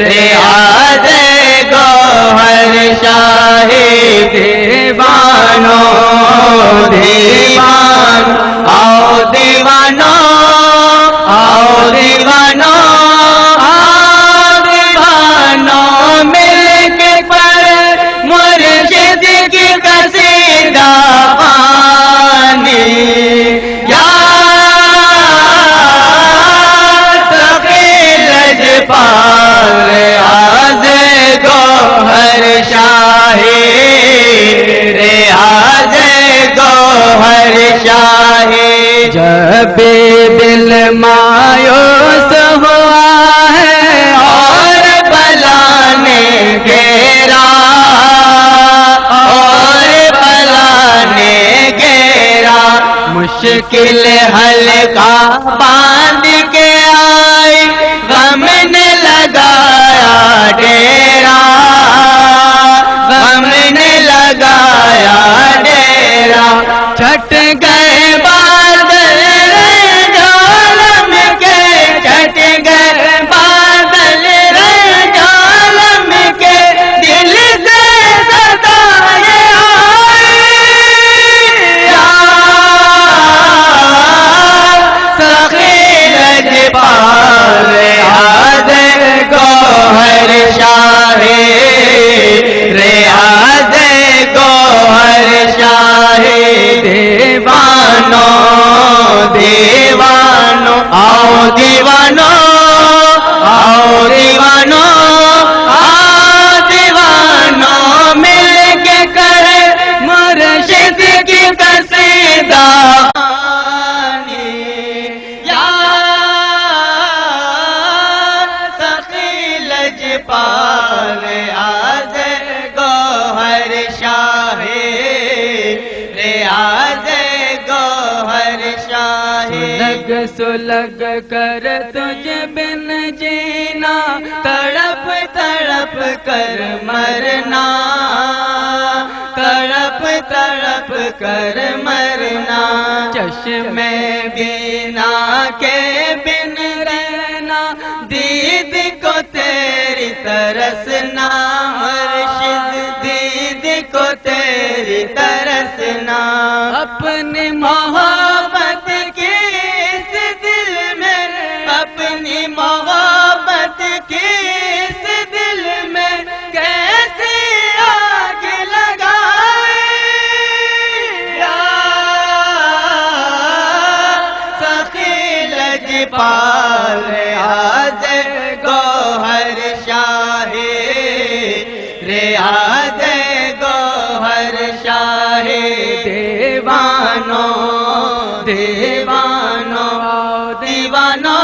ریاض گوہر شاہی دیوانو دیوان آؤ دیوانو آؤ دیوانو آؤ دیوانو مل کے پر مرشد کی قصیدہ خوانی یا سخی لجپال ریاض گوہر شاہی ریاض گوہر شاہی جب دل مایوس ہوا ہے اور بلا نے گھیرا اور بلا نے گھیرا مشکل حل کا باندھ کے آئی غم نے لگایا ڈیرا غم نے لگایا ڈیرا چھٹ گئے بادل رنجالم کے چھٹ گئے بادل رنجالم کے دل سے صدائے آئی یا سخی لجپال ریاض گوہر شاہی ریاض گوہر شاہی دیوانو دیوانو آؤ دیوانو آؤ دیوانو آؤ دیوانو مل کے کرے مرشد کی قصیدہ خوانی یا سخی لجپال ریاض گوہر شاہی ریاض گوہر شاہی سلگ کر تجھ بن جینا تڑپ تڑپ کر مرنا تڑپ تڑپ کر مرنا چشم بینا کے بن رہنا دید کو تیری ترسنا مرشد دید کو تیری ترسنا اپنی محبت کی اس دل میں اپنی محبت کی اس دل میں کیسی آگ لگائی یا سخی لجپال ریاض گوہر شاہی ریاض گوہر شاہی دیوانو دیوانو آؤ دیوانو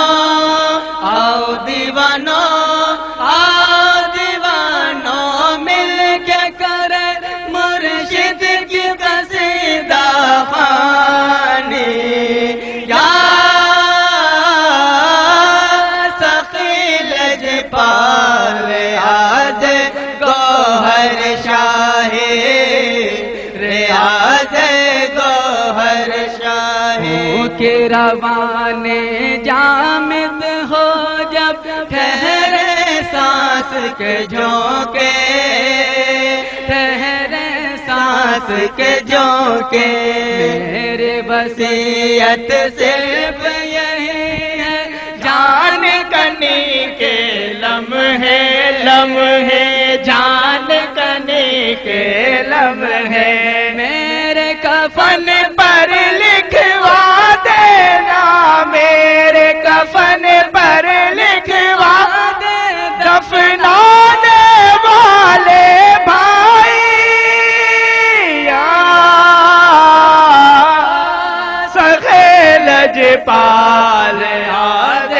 آؤ دیوانو آؤ دیوانو مل کے کرے مرشد کی قصیدہ خوانی یا سخی لجپال ریاض گوہر شاہی ریاض گوہر شاہی کہ روانے جامد ہو جب ٹھہرے سانس کے جھونکے ٹھہرے سانس کے جھونکے میرے وصیت صرف یہی ہے جان کنی کے لمحے لمحے جان کنی کے لمحے میرے کفن پر لکھوا دینا میرے کفن پر لکھوا دے دفنانے والے بھائی یا سخی لجپال ریاض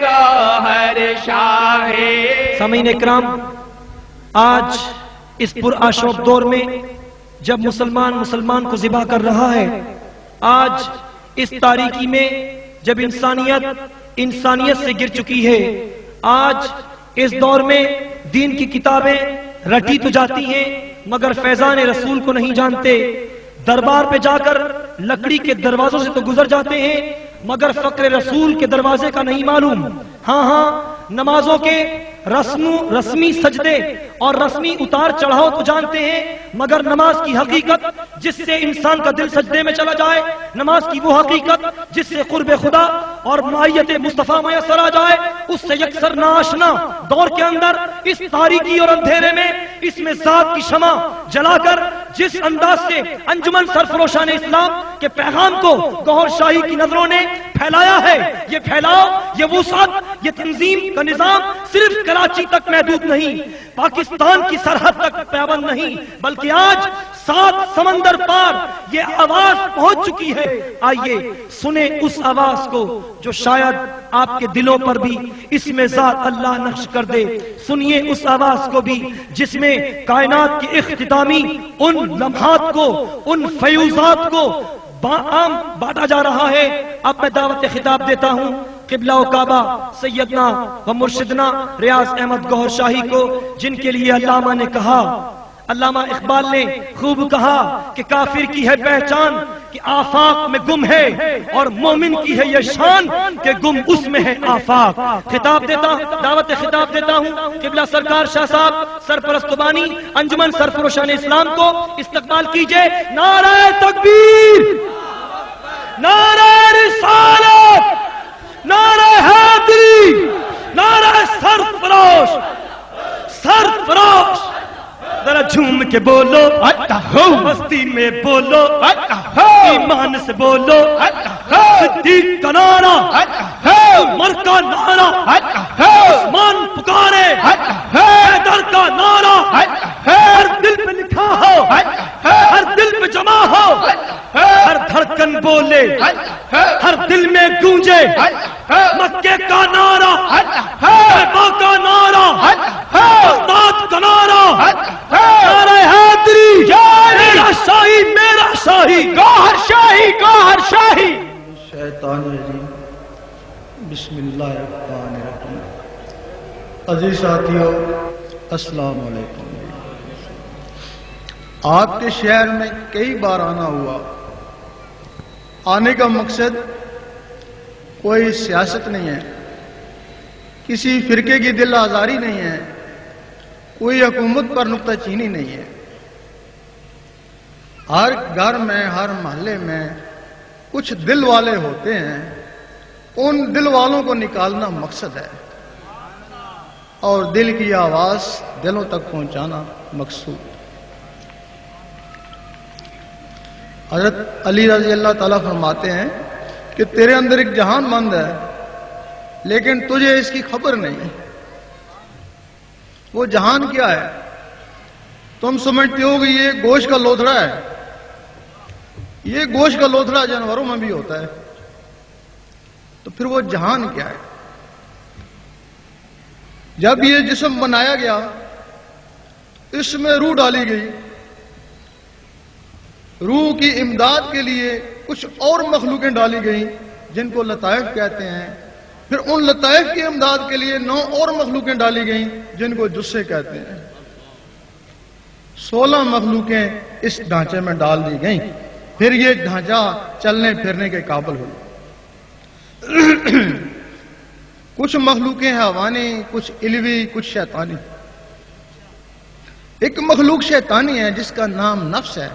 گوہر شاہی سامعین اکرام، آج اس پرآشوب دور میں جب مسلمان کو ذبح کر رہا ہے، آج اس تاریکی میں جب انسانیت سے گر چکی ہے، آج اس دور میں دین کی کتابیں رٹی تو جاتی ہیں مگر فیضان رسول کو نہیں جانتے، دربار پہ جا کر لکڑی کے دروازوں سے تو گزر جاتے ہیں مگر فقر رسول کے دروازے کا نہیں معلوم. ہاں ہاں نمازوں کے رسمی سجدے اور رسمی اتار چڑھاؤ تو جانتے ہیں، مگر نماز کی حقیقت جس سے انسان کا دل سجدے میں چلا جائے، نماز کی وہ حقیقت جس سے قرب خدا اور معیت مصطفیٰ میسر آ جائے، اس سے یکسر ناآشنا دور کے اندر اس تاریکی اور اندھیرے میں اس میں ذات کی شمع جلا کر جس انداز سے انجمن سرفروشان اسلام کے پیغام کو گوہر شاہی کی نظروں نے پھیلایا ہے، یہ پھیلاؤ، یہ وسعت، یہ تنظیم کا نظام صرف کراچی تک محدود نہیں، پاکستان کی سرحد تک پابند نہیں، بلکہ آج 7 سمندر پار یہ آواز پہنچ چکی ہے. آئیے سنیں اس آواز کو جو شاید آپ کے دلوں پر بھی اس میں ذات اللہ نقش کر دے. سنیے اس آواز کو بھی جس میں کائنات کی اختتامی ان لمحات کو، ان فیوزات کو عام بانٹا جا رہا ہے. اب میں دعوت خطاب دیتا ہوں قبلہ و کعبہ سیدنا و مرشدنا ریاض احمد گوہر شاہی کو، جن کے لیے علامہ نے کہا، علامہ اقبال نے خوب کہا کہ کافر کی ہے پہچان کہ آفاق میں گم ہے، اور مومن کی ہے یہ شان کہ گم اس میں ہے آفاق. خطاب دیتا ہوں، دعوت خطاب دیتا ہوں قبلہ سرکار شاہ صاحب سرپرست بانی انجمن سرفروشان اسلام کو استقبال کیجئے. نعرہ تکبیر، نعرہ رسالت، نعرہ حیدری، نعرہ سرفروش، سرفروش. ذرا جھوم کے بولو مستی میں بولو، ایمان سے بولو، صدیق کا نعرہ، عمر کا نعرہ، عثمان پکارے، حیدر کا نعرہ ہر دل پہ لکھا ہو، ہر دل پہ جمع ہو، ہر دھڑکن بولے، ہر دل میں گونجے مکے کا نعرہ، طیبہ کا نعرہ، بغداد کا نعرہ، نعرہ حیدری، میرا شاہی، میرا شاہی، گوہر شاہی، گوہر شاہی. شیطان الرجیم، بسم اللہ الرحمن الرحیم. عزیز ساتھیو، السلام علیکم. آپ کے شہر میں کئی بار آنا ہوا. آنے کا مقصد کوئی سیاست نہیں ہے، کسی فرقے کی دل آزاری نہیں ہے، کوئی حکومت پر نکتہ چینی نہیں ہے. ہر گھر میں، ہر محلے میں کچھ دل والے ہوتے ہیں، ان دل والوں کو نکالنا مقصد ہے، اور دل کی آواز دلوں تک پہنچانا مقصود. حضرت علی رضی اللہ تعالیٰ فرماتے ہیں کہ تیرے اندر ایک جہان مند ہے لیکن تجھے اس کی خبر نہیں. وہ جہان کیا ہے؟ تم سمجھتے ہو کہ یہ گوشت کا لوتھڑا ہے. یہ گوشت کا لوتھڑا جانوروں میں بھی ہوتا ہے. تو پھر وہ جہان کیا ہے؟ جب یہ جسم بنایا گیا، اس میں روح ڈالی گئی. روح کی امداد کے لیے کچھ اور مخلوقیں ڈالی گئیں جن کو لطائف کہتے ہیں. پھر ان لطائف کی امداد کے لیے 9 اور مخلوقیں ڈالی گئیں جن کو جثے کہتے ہیں. 16 مخلوقیں اس ڈھانچے میں ڈال دی گئیں. پھر یہ ڈھانچہ چلنے پھرنے کے قابل ہوئی. کچھ مخلوقیں حیوانی، کچھ علوی، کچھ شیطانی. ایک مخلوق شیطانی ہے جس کا نام نفس ہے،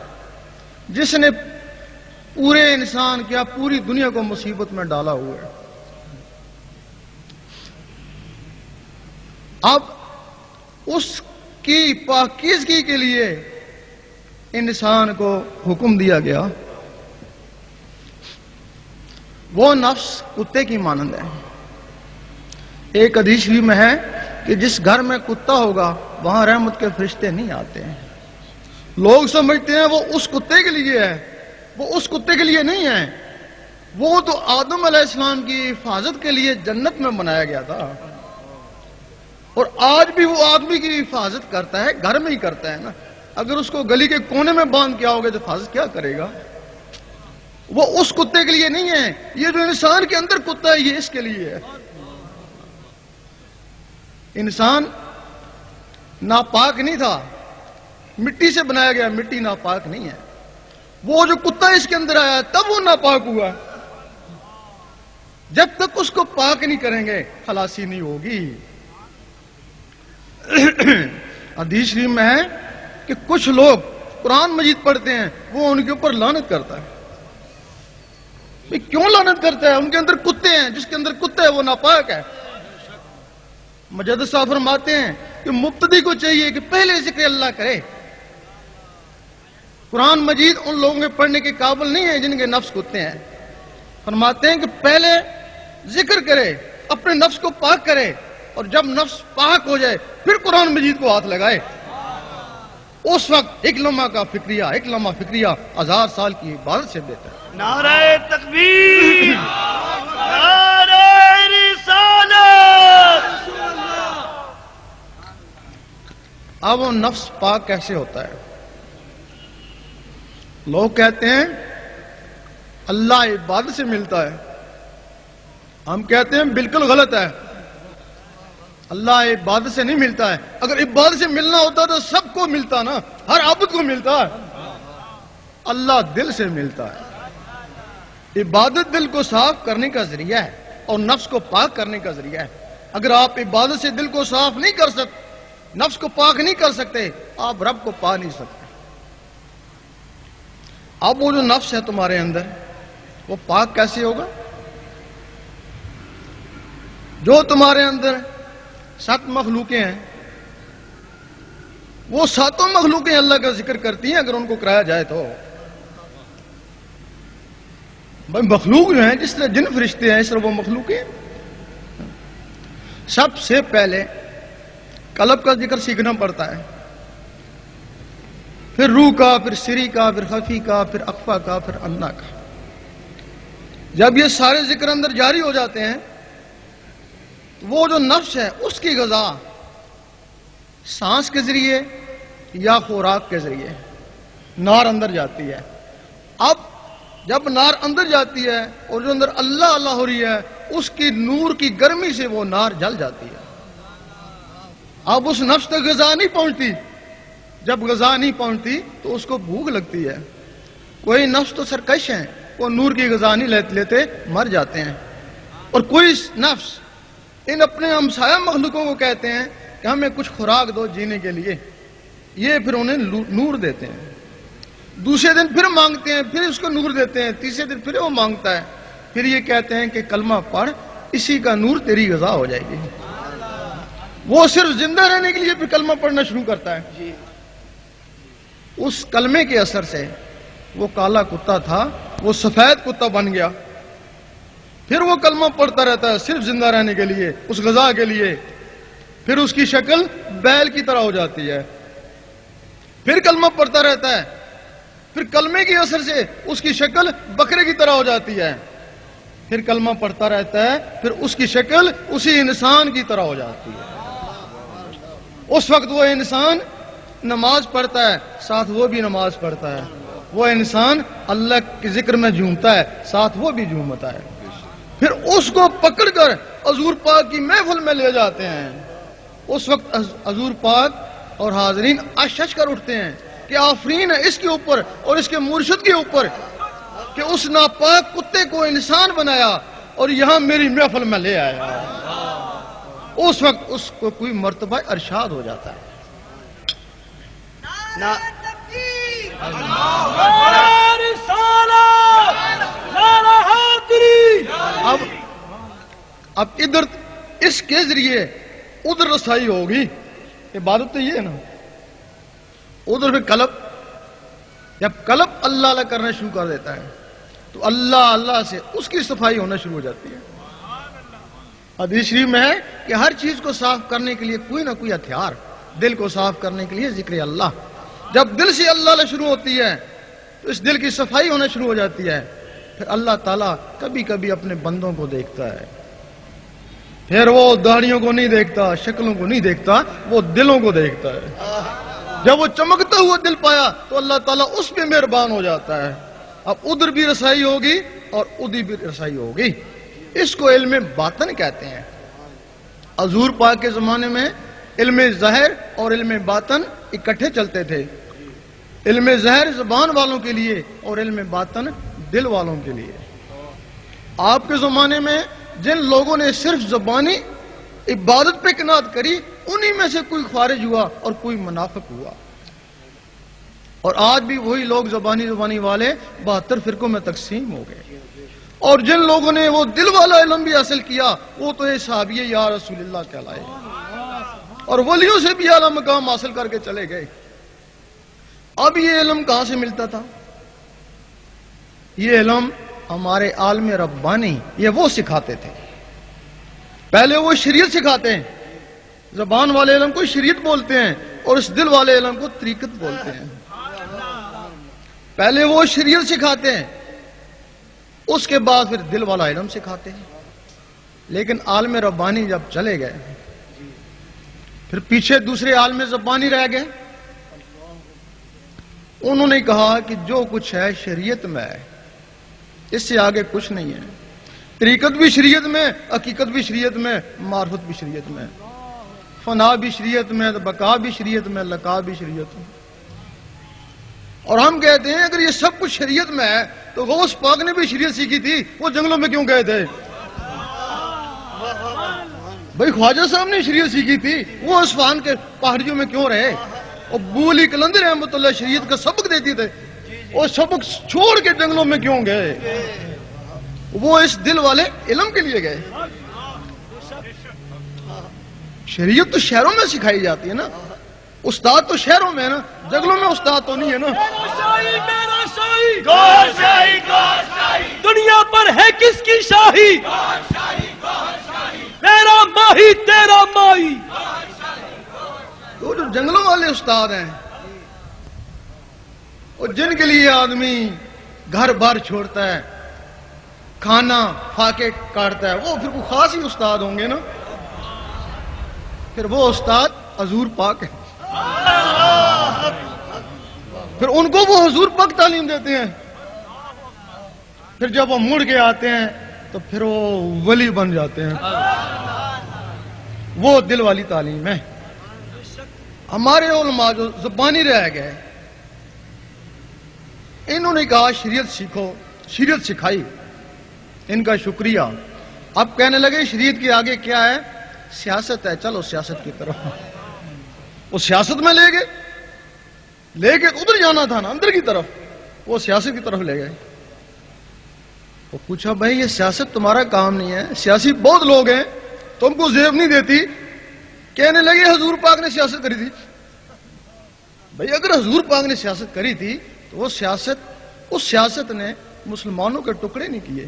جس نے پورے انسان کیا پوری دنیا کو مصیبت میں ڈالا ہوا ہے. اب اس کی پاکیزگی کے لیے انسان کو حکم دیا گیا. وہ نفس کتے کی مانند ہے. ایک حدیث بھی میں ہے کہ جس گھر میں کتا ہوگا وہاں رحمت کے فرشتے نہیں آتے ہیں. لوگ سمجھتے ہیں وہ اس کتے کے لیے ہے، وہ اس کتے کے لیے نہیں ہے. وہ تو آدم علیہ السلام کی حفاظت کے لیے جنت میں بنایا گیا تھا، اور آج بھی وہ آدمی کی حفاظت کرتا ہے، گھر میں ہی کرتا ہے نا. اگر اس کو گلی کے کونے میں باندھ کے آؤ گے تو حفاظت کیا کرے گا؟ وہ اس کتے کے لیے نہیں ہے. یہ جو انسان کے اندر کتا ہے یہ اس کے لیے ہے. انسان ناپاک نہیں تھا، مٹی سے بنایا گیا، مٹی ناپاک نہیں ہے. وہ جو کتا اس کے اندر آیا تب وہ ناپاک ہوا. جب تک اس کو پاک نہیں کریں گے خلاصی نہیں ہوگی. حدیث شریف میں ہے کہ کچھ لوگ قرآن مجید پڑھتے ہیں, وہ ان کے اوپر لعنت کرتا ہے. بھئی کیوں لعنت کرتا ہے؟ ان کے اندر کتے ہیں, جس کے اندر کتا ہے وہ ناپاک ہے. مجدد صاحب فرماتے ہیں کہ مبتدی کو چاہیے کہ پہلے ذکر اللہ کرے. قرآن مجید ان لوگوں کے پڑھنے کے قابل نہیں ہے جن کے نفس کتے ہیں. فرماتے ہیں کہ پہلے ذکر کرے, اپنے نفس کو پاک کرے, اور جب نفس پاک ہو جائے پھر قرآن مجید کو ہاتھ لگائے. اس وقت ایک لمحہ کا فکریہ, ایک لمحہ فکریہ 1000 سال کی عبادت سے بہتر ہے. نعرہ تکبیر، نعرہ رسالت. اب وہ نفس پاک کیسے ہوتا ہے؟ لوگ کہتے ہیں اللہ عبادت سے ملتا ہے. ہم کہتے ہیں بالکل غلط ہے. اللہ عبادت سے نہیں ملتا ہے. اگر عبادت سے ملنا ہوتا تو سب کو ملتا نا, ہر عبد کو ملتا ہے. اللہ دل سے ملتا ہے. عبادت دل کو صاف کرنے کا ذریعہ ہے اور نفس کو پاک کرنے کا ذریعہ ہے. اگر آپ عبادت سے دل کو صاف نہیں کر سکتے, نفس کو پاک نہیں کر سکتے, آپ رب کو پا نہیں سکتے. اب وہ جو نفس ہے تمہارے اندر, وہ پاک کیسے ہوگا؟ جو تمہارے اندر 7 مخلوقیں ہیں, وہ 7 مخلوقیں اللہ کا ذکر کرتی ہیں اگر ان کو کرایا جائے تو. بھائی مخلوق جو ہیں, جس طرح جن فرشتے ہیں اس طرح وہ مخلوقیں ہیں. سب سے پہلے قلب کا ذکر سیکھنا پڑتا ہے, پھر روح کا, پھر سری کا, پھر خفی کا, پھر اخفا کا, پھر انا کا. جب یہ سارے ذکر اندر جاری ہو جاتے ہیں, وہ جو نفس ہے اس کی غذا سانس کے ذریعے یا خوراک کے ذریعے نار اندر جاتی ہے. اب جب نار اندر جاتی ہے اور جو اندر اللہ اللہ ہو رہی ہے, اس کی نور کی گرمی سے وہ نار جل جاتی ہے. اب اس نفس تک غذا نہیں پہنچتی. جب غذا نہیں پہنچتی تو اس کو بھوک لگتی ہے. کوئی نفس تو سرکش ہیں, وہ نور کی غذا نہیں لیتے, مر جاتے ہیں. اور کوئی نفس ان اپنے ہمسایہ مخلوقوں کو کہتے ہیں کہ ہمیں کچھ خوراک دو جینے کے لیے, یہ پھر انہیں نور دیتے ہیں. دوسرے دن پھر مانگتے ہیں, پھر اس کو نور دیتے ہیں. تیسرے دن پھر وہ مانگتا ہے, پھر یہ کہتے ہیں کہ کلمہ پڑھ, اسی کا نور تیری غذا ہو جائے گی. وہ صرف زندہ رہنے کے لیے پھر کلمہ پڑھنا شروع کرتا ہے. اس کلمے کے اثر سے وہ کالا کتا تھا, وہ سفید کتا بن گیا. پھر وہ کلمہ پڑھتا رہتا ہے صرف زندہ رہنے کے لیے, اس غذا کے لیے. پھر اس کی شکل بیل کی طرح ہو جاتی ہے. پھر کلمہ پڑھتا رہتا ہے, پھر کلمے کے اثر سے اس کی شکل بکرے کی طرح ہو جاتی ہے. پھر کلمہ پڑھتا رہتا ہے, پھر اس کی شکل اسی انسان کی طرح ہو جاتی ہے. اس وقت وہ انسان نماز پڑھتا ہے, ساتھ وہ بھی نماز پڑھتا ہے. وہ انسان اللہ کے ذکر میں جھومتا ہے, ساتھ وہ بھی جھومتا ہے. پھر اس کو پکڑ کر حضور پاک کی محفل میں لے جاتے ہیں. اس وقت حضور پاک اور حاضرین اشش کر اٹھتے ہیں کہ آفرین ہے اس کے اوپر اور اس کے مرشد کے اوپر کہ اس ناپاک کتے کو انسان بنایا اور یہاں میری محفل میں لے آیا. اس وقت اس کو کوئی مرتبہ ارشاد ہو جاتا ہے. اب ادھر اس کے ذریعے ادھر رسائی ہوگی. عبادت تو یہ ہے نا. ادھر پھر قلب, جب قلب اللہ اللہ کرنا شروع کر دیتا ہے تو اللہ اللہ سے اس کی صفائی ہونا شروع ہو جاتی ہے. حدیث شریف میں ہے کہ ہر چیز کو صاف کرنے کے لیے کوئی نہ کوئی ہتھیار, دل کو صاف کرنے کے لیے ذکر اللہ. جب دل سے اللہ اللہ شروع ہوتی ہے تو اس دل کی صفائی ہونا شروع ہو جاتی ہے. پھر اللہ تعالیٰ کبھی کبھی اپنے بندوں کو دیکھتا ہے. پھر وہ داڑھیوں کو نہیں دیکھتا, شکلوں کو نہیں دیکھتا, وہ دلوں کو دیکھتا ہے. جب وہ چمکتا ہوا دل پایا تو اللہ تعالیٰ اس پہ مہربان ہو جاتا ہے. اب ادھر بھی رسائی ہوگی اور ادھر بھی رسائی ہوگی. اس کو علم باطن کہتے ہیں. حضور پاک کے زمانے میں علم ظاہر اور علم باطن اکٹھے چلتے تھے. علم ظاہر زبان والوں کے لیے اور علم باطن دل والوں کے لیے. آپ کے زمانے میں جن لوگوں نے صرف زبانی عبادت پہ قناعت کری انہی میں سے کوئی خارج ہوا اور کوئی منافق ہوا. اور آج بھی وہی لوگ زبانی والے 72 فرقوں میں تقسیم ہو گئے. اور جن لوگوں نے وہ دل والا علم بھی حاصل کیا وہ تو یہ صحابی یا رسول اللہ کہلائے اور ولیوں سے بھی اعلیٰ مقام حاصل کر کے چلے گئے. اب یہ علم کہاں سے ملتا تھا؟ یہ علم ہمارے عالم ربانی یہ وہ سکھاتے تھے. پہلے وہ شریعت سکھاتے ہیں، زبان والے علم کو شریعت بولتے ہیں اور اس دل والے علم کو طریقت بولتے ہیں. پہلے وہ شریعت سکھاتے ہیں، اس کے بعد پھر دل والا علم سکھاتے ہیں. لیکن عالم ربانی جب چلے گئے پھر پیچھے دوسرے عالم زبانی رہ گئے. انہوں نے کہا کہ جو کچھ ہے شریعت میں ہے، اس سے آگے کچھ نہیں ہے. طریقت بھی شریعت میں، حقیقت بھی شریعت میں، معرفت بھی شریعت میں، فنا بھی شریعت میں، بقا بھی شریعت میں، لقا بھی شریعت میں. اور ہم کہتے ہیں اگر یہ سب کچھ شریعت میں ہے تو غوث پاک نے بھی شریعت سیکھی تھی، وہ جنگلوں میں کیوں گئے تھے؟ بھائی خواجہ صاحب نے شریعت سیکھی تھی، وہ اصفہان کے پہاڑیوں میں کیوں رہے؟ اور ابو علی قلندر رحمۃ اللہ شریعت کا سبق دیتی تھے، وہ سبق چھوڑ کے جنگلوں میں کیوں گئے؟ وہ اس دل والے علم کے لیے گئے. شریعت تو شہروں میں سکھائی جاتی ہے نا، استاد تو شہروں میں ہے نا، جنگلوں میں استاد تو نہیں ہے نا. دنیا پر ہے کس کی شاہی؟ میرا ماہی تیرا ماہی. تو جو جنگلوں والے استاد ہیں اور جن کے لیے آدمی گھر بار چھوڑتا ہے، کھانا فاقے کاٹتا ہے، وہ پھر کوئی خاص ہی استاد ہوں گے نا. پھر وہ استاد حضور پاک ہے، پھر ان کو وہ حضور پاک تعلیم دیتے ہیں. پھر جب وہ مڑ کے آتے ہیں تو پھر وہ ولی بن جاتے ہیں. وہ دل والی تعلیم ہے. ہمارے علماء جو زبانی رہ گئے انہوں نے کہا شریعت سیکھو، شریعت سکھائی، ان کا شکریہ. اب کہنے لگے شریعت کے آگے کیا ہے؟ سیاست ہے، چلو سیاست کی طرف. وہ سیاست میں لے گئے ادھر جانا تھا نا اندر کی طرف، وہ سیاست کی طرف لے گئے. وہ پوچھا بھائی یہ سیاست تمہارا کام نہیں ہے، سیاسی بہت لوگ ہیں، تم کو زیب نہیں دیتی. کہنے لگے حضور پاک نے سیاست کری تھی. بھائی اگر حضور پاک نے سیاست کری تھی تو وہ سیاست، اس سیاست نے مسلمانوں کے ٹکڑے نہیں کیے،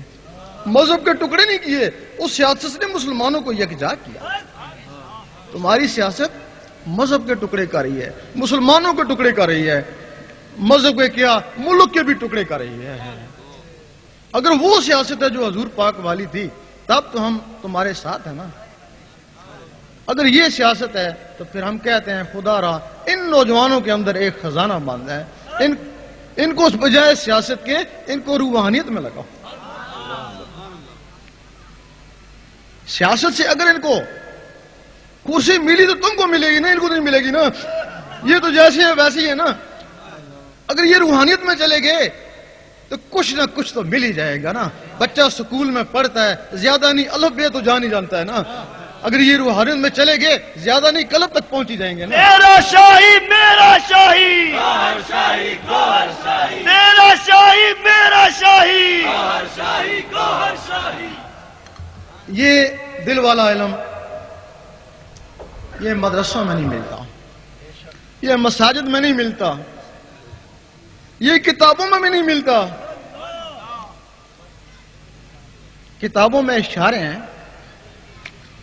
مذہب کے ٹکڑے نہیں کیے، اس سیاست نے مسلمانوں کو یکجا کیا. تمہاری سیاست مذہب کے ٹکڑے کر رہی ہے، مسلمانوں کے ٹکڑے کر رہی ہے، مذہب کے کیا ملک کے بھی ٹکڑے کر رہی ہے. اگر وہ سیاست ہے جو حضور پاک والی تھی تب تو ہم تمہارے ساتھ ہیں نا. اگر یہ سیاست ہے تو پھر ہم کہتے ہیں خدا را ان نوجوانوں کے اندر ایک خزانہ باندھا ہے، ان کو اس بجائے سیاست کے ان کو روحانیت میں لگاؤ. سیاست سے اگر ان کو کرسی ملی تو تم کو ملے گی نا، ان کو نہیں ملے گی نا. یہ تو جیسے ہے ویسے ہی ہے نا. اگر یہ روحانیت میں چلے گئے تو کچھ نہ کچھ تو مل ہی جائے گا نا. بچہ سکول میں پڑھتا ہے، زیادہ نہیں الف بے تو جان ہی جانتا ہے نا. اگر یہ روحانیت میں چلے گئے زیادہ نہیں قلب تک پہنچی جائیں گے نا. میرا شاہی میرا شاہی، میرا شاہی میرا شاہی. یہ دل والا علم یہ مدرسوں میں نہیں ملتا، یہ مساجد میں نہیں ملتا، یہ کتابوں میں بھی نہیں ملتا. کتابوں میں اشارے ہیں.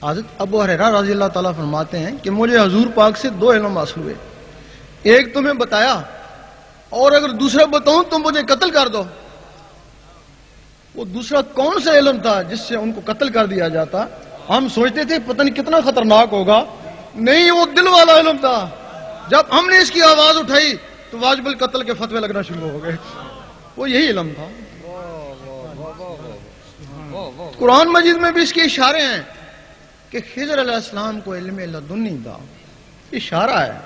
حضرت ابو ہریرہ رضی اللہ تعالیٰ فرماتے ہیں کہ مجھے حضور پاک سے 2 علم حاصل ہوئے، ایک تمہیں بتایا اور اگر دوسرا بتاؤں تو مجھے قتل کر دو. وہ دوسرا کون سا علم تھا جس سے ان کو قتل کر دیا جاتا؟ ہم سوچتے تھے پتہ نہیں کتنا خطرناک ہوگا، نہیں وہ دل والا علم تھا. جب ہم نے اس کی آواز اٹھائی تو واجب القتل کے فتوے لگنا شروع ہو گئے. وہ یہی علم تھا. قرآن مجید میں بھی اس کے اشارے ہیں کہ خضر علیہ السلام کو علم لدنی دا. اشارہ ہے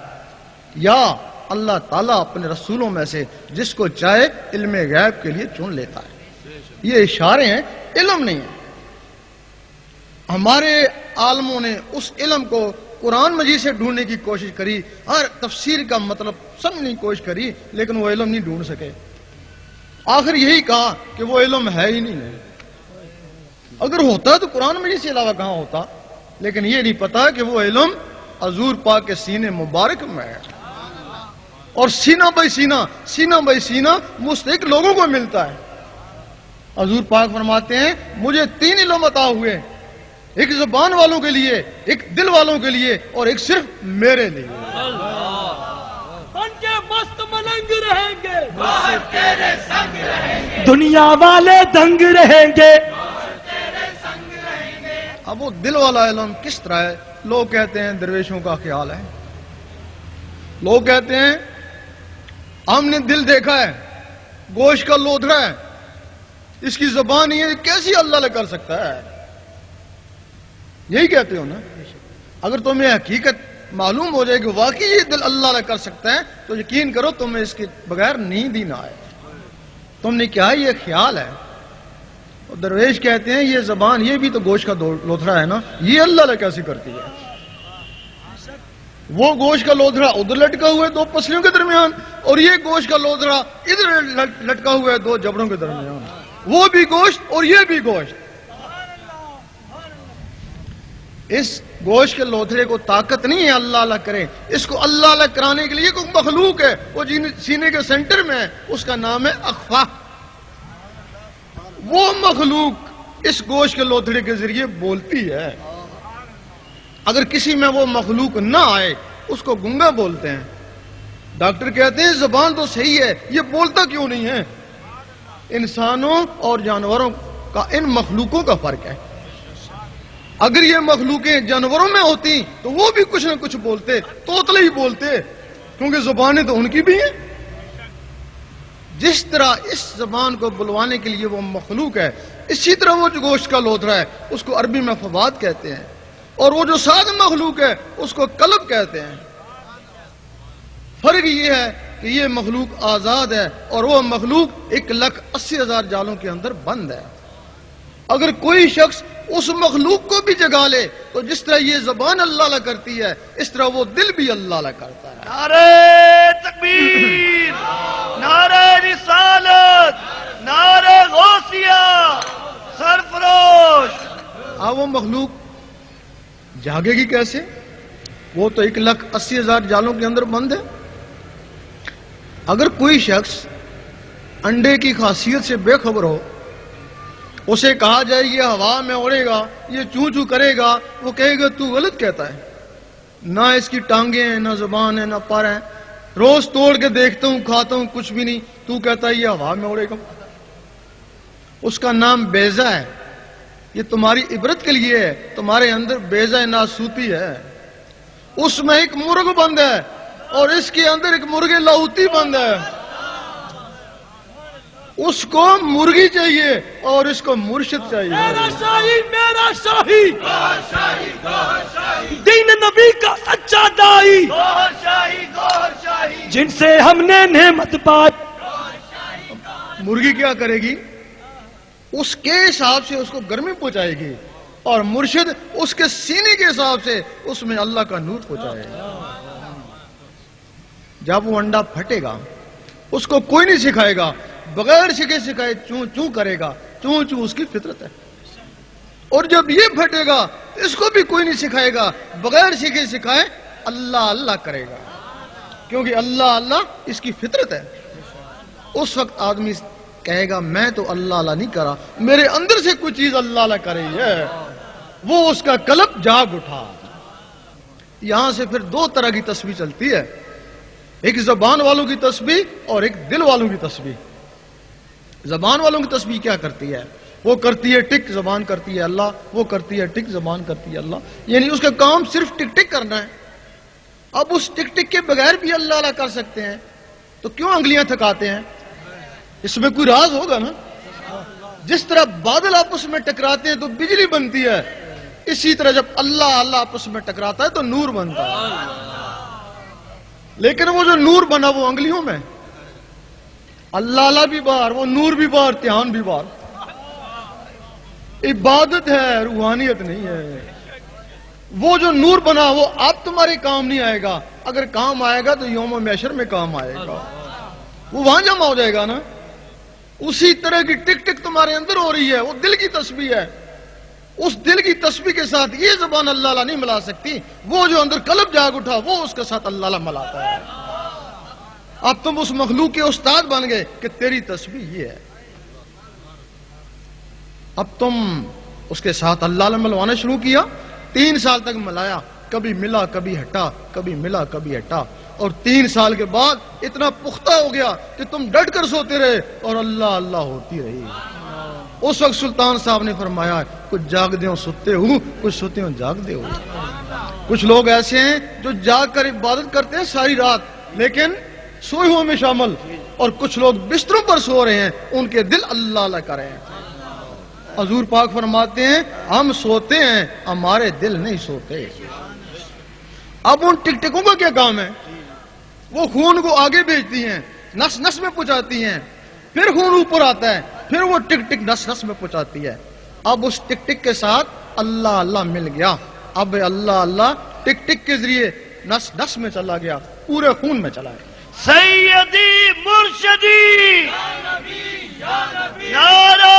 یا اللہ تعالیٰ اپنے رسولوں میں سے جس کو چاہے علم غیب کے لیے چن لیتا ہے. یہ اشارے ہیں، علم نہیں ہے. ہمارے عالموں نے اس علم کو قرآن مجید سے ڈھونڈنے کی کوشش کری، ہر تفسیر کا مطلب سمجھنے کی کوشش کری، لیکن وہ علم نہیں ڈھونڈ سکے۔ آخر یہی کہا کہ وہ علم ہے ہی نہیں ہے۔ اگر ہوتا تو قرآن مجید سے علاوہ کہاں ہوتا، لیکن یہ نہیں پتا کہ وہ علم حضور پاک کے سینے مبارک میں ہے، اور سینہ بائی سینہ مستحق لوگوں کو ملتا ہے۔ حضور پاک فرماتے ہیں مجھے 3 علم عطا ہوئے، ایک زبان والوں کے لیے، ایک دل والوں کے لیے، اور ایک صرف میرے لیے۔ بن کے مست ملنگ رہیں گے، دنیا والے دنگ رہیں گے۔ اب وہ دل والا علم کس طرح ہے؟ لوگ کہتے ہیں درویشوں کا خیال ہے، لوگ کہتے ہیں ہم نے دل دیکھا ہے، گوشت کا لوتھڑا ہے، اس کی زبان ہی ہے، کیسی اللہ نے کر سکتا ہے؟ یہی کہتے ہو نا؟ اگر تمہیں حقیقت معلوم ہو جائے کہ واقعی یہ دل اللہ نے کر سکتا ہے تو یقین کرو تمہیں اس کے بغیر نیند ہی نہ آئے۔ تم نے کیا یہ خیال ہے؟ اور درویش کہتے ہیں یہ زبان، یہ بھی تو گوشت کا لوتھڑا ہے نا، یہ اللہ نے کیسے کرتی ہے؟ وہ گوشت کا لوتھڑا ادھر لٹکا ہوا ہے 2 پسلیوں کے درمیان، اور یہ گوشت کا لوتھڑا ادھر لٹکا ہوا ہے 2 جبڑوں کے درمیان، وہ بھی گوشت اور یہ بھی گوشت۔ اس گوشت کے لوتھڑے کو طاقت نہیں ہے اللہ اللہ کرے، اس کو اللہ اللہ کرانے کے لیے کوئی مخلوق ہے، وہ سینے کے سینٹر میں ہے، اس کا نام ہے اخفا۔ وہ مخلوق اس گوشت کے لوتھڑے کے ذریعے بولتی ہے۔ اگر کسی میں وہ مخلوق نہ آئے اس کو گنگا بولتے ہیں۔ ڈاکٹر کہتے ہیں زبان تو صحیح ہے، یہ بولتا کیوں نہیں ہے؟ انسانوں اور جانوروں کا ان مخلوقوں کا فرق ہے۔ اگر یہ مخلوقیں جانوروں میں ہوتی تو وہ بھی کچھ نہ کچھ بولتے، طوطلے ہی بولتے، کیونکہ زبانیں تو ان کی بھی ہیں۔ جس طرح اس زبان کو بلوانے کے لیے وہ مخلوق ہے، اسی طرح وہ جو گوشت کا لوتھڑا ہے اس کو عربی میں فواد کہتے ہیں، اور وہ جو ساتھ مخلوق ہے اس کو قلب کہتے ہیں۔ فرق یہ ہے کہ یہ مخلوق آزاد ہے اور وہ مخلوق 1,80,000 جالوں کے اندر بند ہے۔ اگر کوئی شخص اس مخلوق کو بھی جگا لے تو جس طرح یہ زبان اللہ اللہ کرتی ہے اس طرح وہ دل بھی اللہ اللہ کرتا ہے۔ نعرہ تکبیر، نعرہ رسالت، نعرہ غوثیہ، سرفروش۔ وہ مخلوق جاگے گی کیسے؟ وہ تو 1,80,000 جالوں کے اندر بند ہے۔ اگر کوئی شخص انڈے کی خاصیت سے بے خبر ہو، اسے کہا جائے یہ ہوا میں اڑے گا، یہ چوں چوں کرے گا، وہ کہے گا تو غلط کہتا ہے، نہ اس کی ٹانگیں ہیں، نہ زبان ہے، نہ پر ہے، روز توڑ کے دیکھتا ہوں، کھاتا ہوں، کچھ بھی نہیں، تو کہتا ہے یہ ہوا میں اڑے گا۔ اس کا نام بیضہ ہے۔ یہ تمہاری عبرت کے لیے ہے، تمہارے اندر بیضہ ناسوتی ہے، اس میں ایک مرغ بند ہے اور اس کے اندر ایک مرغ لاہوتی بند ہے۔ اس کو مرغی چاہیے اور اس کو مرشد چاہیے۔ میرا شاہی دین نبی کا سچا دائی، گوہر شاہی، جن سے ہم نے نعمت پائی۔ مرغی کیا کرے گی؟ اس کے حساب سے اس کو گرمی پہنچائے گی، اور مرشد اس کے سینے کے حساب سے اس میں اللہ کا نور پہنچائے گا۔ جب وہ انڈا پھٹے گا اس کو کوئی نہیں سکھائے گا، بغیر سکھائے چوں چوں کرے گا، چوں چوں اس کی فطرت ہے۔ اور جب یہ پھٹے گا اس کو بھی کوئی نہیں سکھائے گا، بغیر سکھائے اللہ اللہ کرے گا، کیونکہ اللہ اللہ اس کی فطرت ہے۔ اس وقت آدمی کہے گا میں تو اللہ اللہ نہیں کرا، میرے اندر سے کوئی چیز اللہ اللہ کر رہی ہے، وہ اس کا قلب جاگ اٹھا۔ یہاں سے پھر 2 طرح کی تسبیح چلتی ہے، ایک زبان والوں کی تسبیح اور ایک دل والوں کی تسبیح۔ زبان والوں کی تسبیح کیا کرتی ہے؟ وہ کرتی ہے ٹک، زبان کرتی ہے اللہ، وہ کرتی ہے ٹک، زبان کرتی ہے اللہ، یعنی اس کا کام صرف ٹک ٹک کرنا ہے۔ اب اس ٹک ٹک کے بغیر بھی اللہ اللہ کر سکتے ہیں تو کیوں انگلیاں تھکاتے ہیں؟ اس میں کوئی راز ہوگا نا؟ جس طرح بادل آپس میں ٹکراتے ہیں تو بجلی بنتی ہے، اسی طرح جب اللہ اللہ آپس میں ٹکراتا ہے تو نور بنتا ہے۔ لیکن وہ جو نور بنا وہ انگلیوں میں، اللہ اللہ بھی باہر، وہ نور بھی باہر، دھیان بھی باہر۔ عبادت ہے، روحانیت نہیں ہے۔ وہ جو نور بنا وہ اب تمہارے کام نہیں آئے گا، اگر کام آئے گا تو یوم محشر میں کام آئے گا، وہ وہاں جمع ہو جائے گا نا۔ اسی طرح کی ٹک ٹک تمہارے اندر ہو رہی ہے، وہ دل کی تسبیح ہے، اس دل کی تسبیح کے ساتھ یہ زبان اللہ اللہ نہیں ملا سکتی، وہ جو اندر قلب جاگ اٹھا وہ اس کے ساتھ اللہ اللہ ملاتا ہے۔ اب تم اس مخلوق کے استاد بن گئے کہ تیری تسبیح یہ ہے، اب تم اس کے ساتھ اللہ اللہ ملوانا شروع کیا۔ 3 سال تک ملایا، کبھی ملا کبھی ہٹا، کبھی ملا کبھی ہٹا، اور 3 سال کے بعد اتنا پختہ ہو گیا کہ تم ڈٹ کر سوتے رہے اور اللہ اللہ ہوتی رہی۔ اس وقت سلطان صاحب نے فرمایا کچھ جاگ دے ہو سوتے ہو، کچھ سوتے ہو جاگ دے ہو۔ کچھ لوگ ایسے ہیں جو جاگ کر عبادت کرتے ہیں ساری رات لیکن سوئے ہوئے میں شامل، اور کچھ لوگ بستروں پر سو رہے ہیں، ان کے دل اللہ اللہ کر رہے ہیں۔ حضور پاک فرماتے ہیں ہم سوتے ہیں، ہمارے دل نہیں سوتے۔ اب ان ٹک ٹکوں کا کیا کام ہے؟ وہ خون کو آگے بھیجتی ہیں، نس نس میں پہنچاتی ہیں، پھر خون اوپر آتا ہے، پھر وہ ٹک ٹک نس نس میں پہنچاتی ہے۔ اب اس ٹک ٹک کے ساتھ اللہ اللہ مل گیا، اب اللہ اللہ ٹک ٹک کے ذریعے نس نس میں چلا گیا، پورے خون میں چلا گیا۔ سیدی مرشدی نعرہ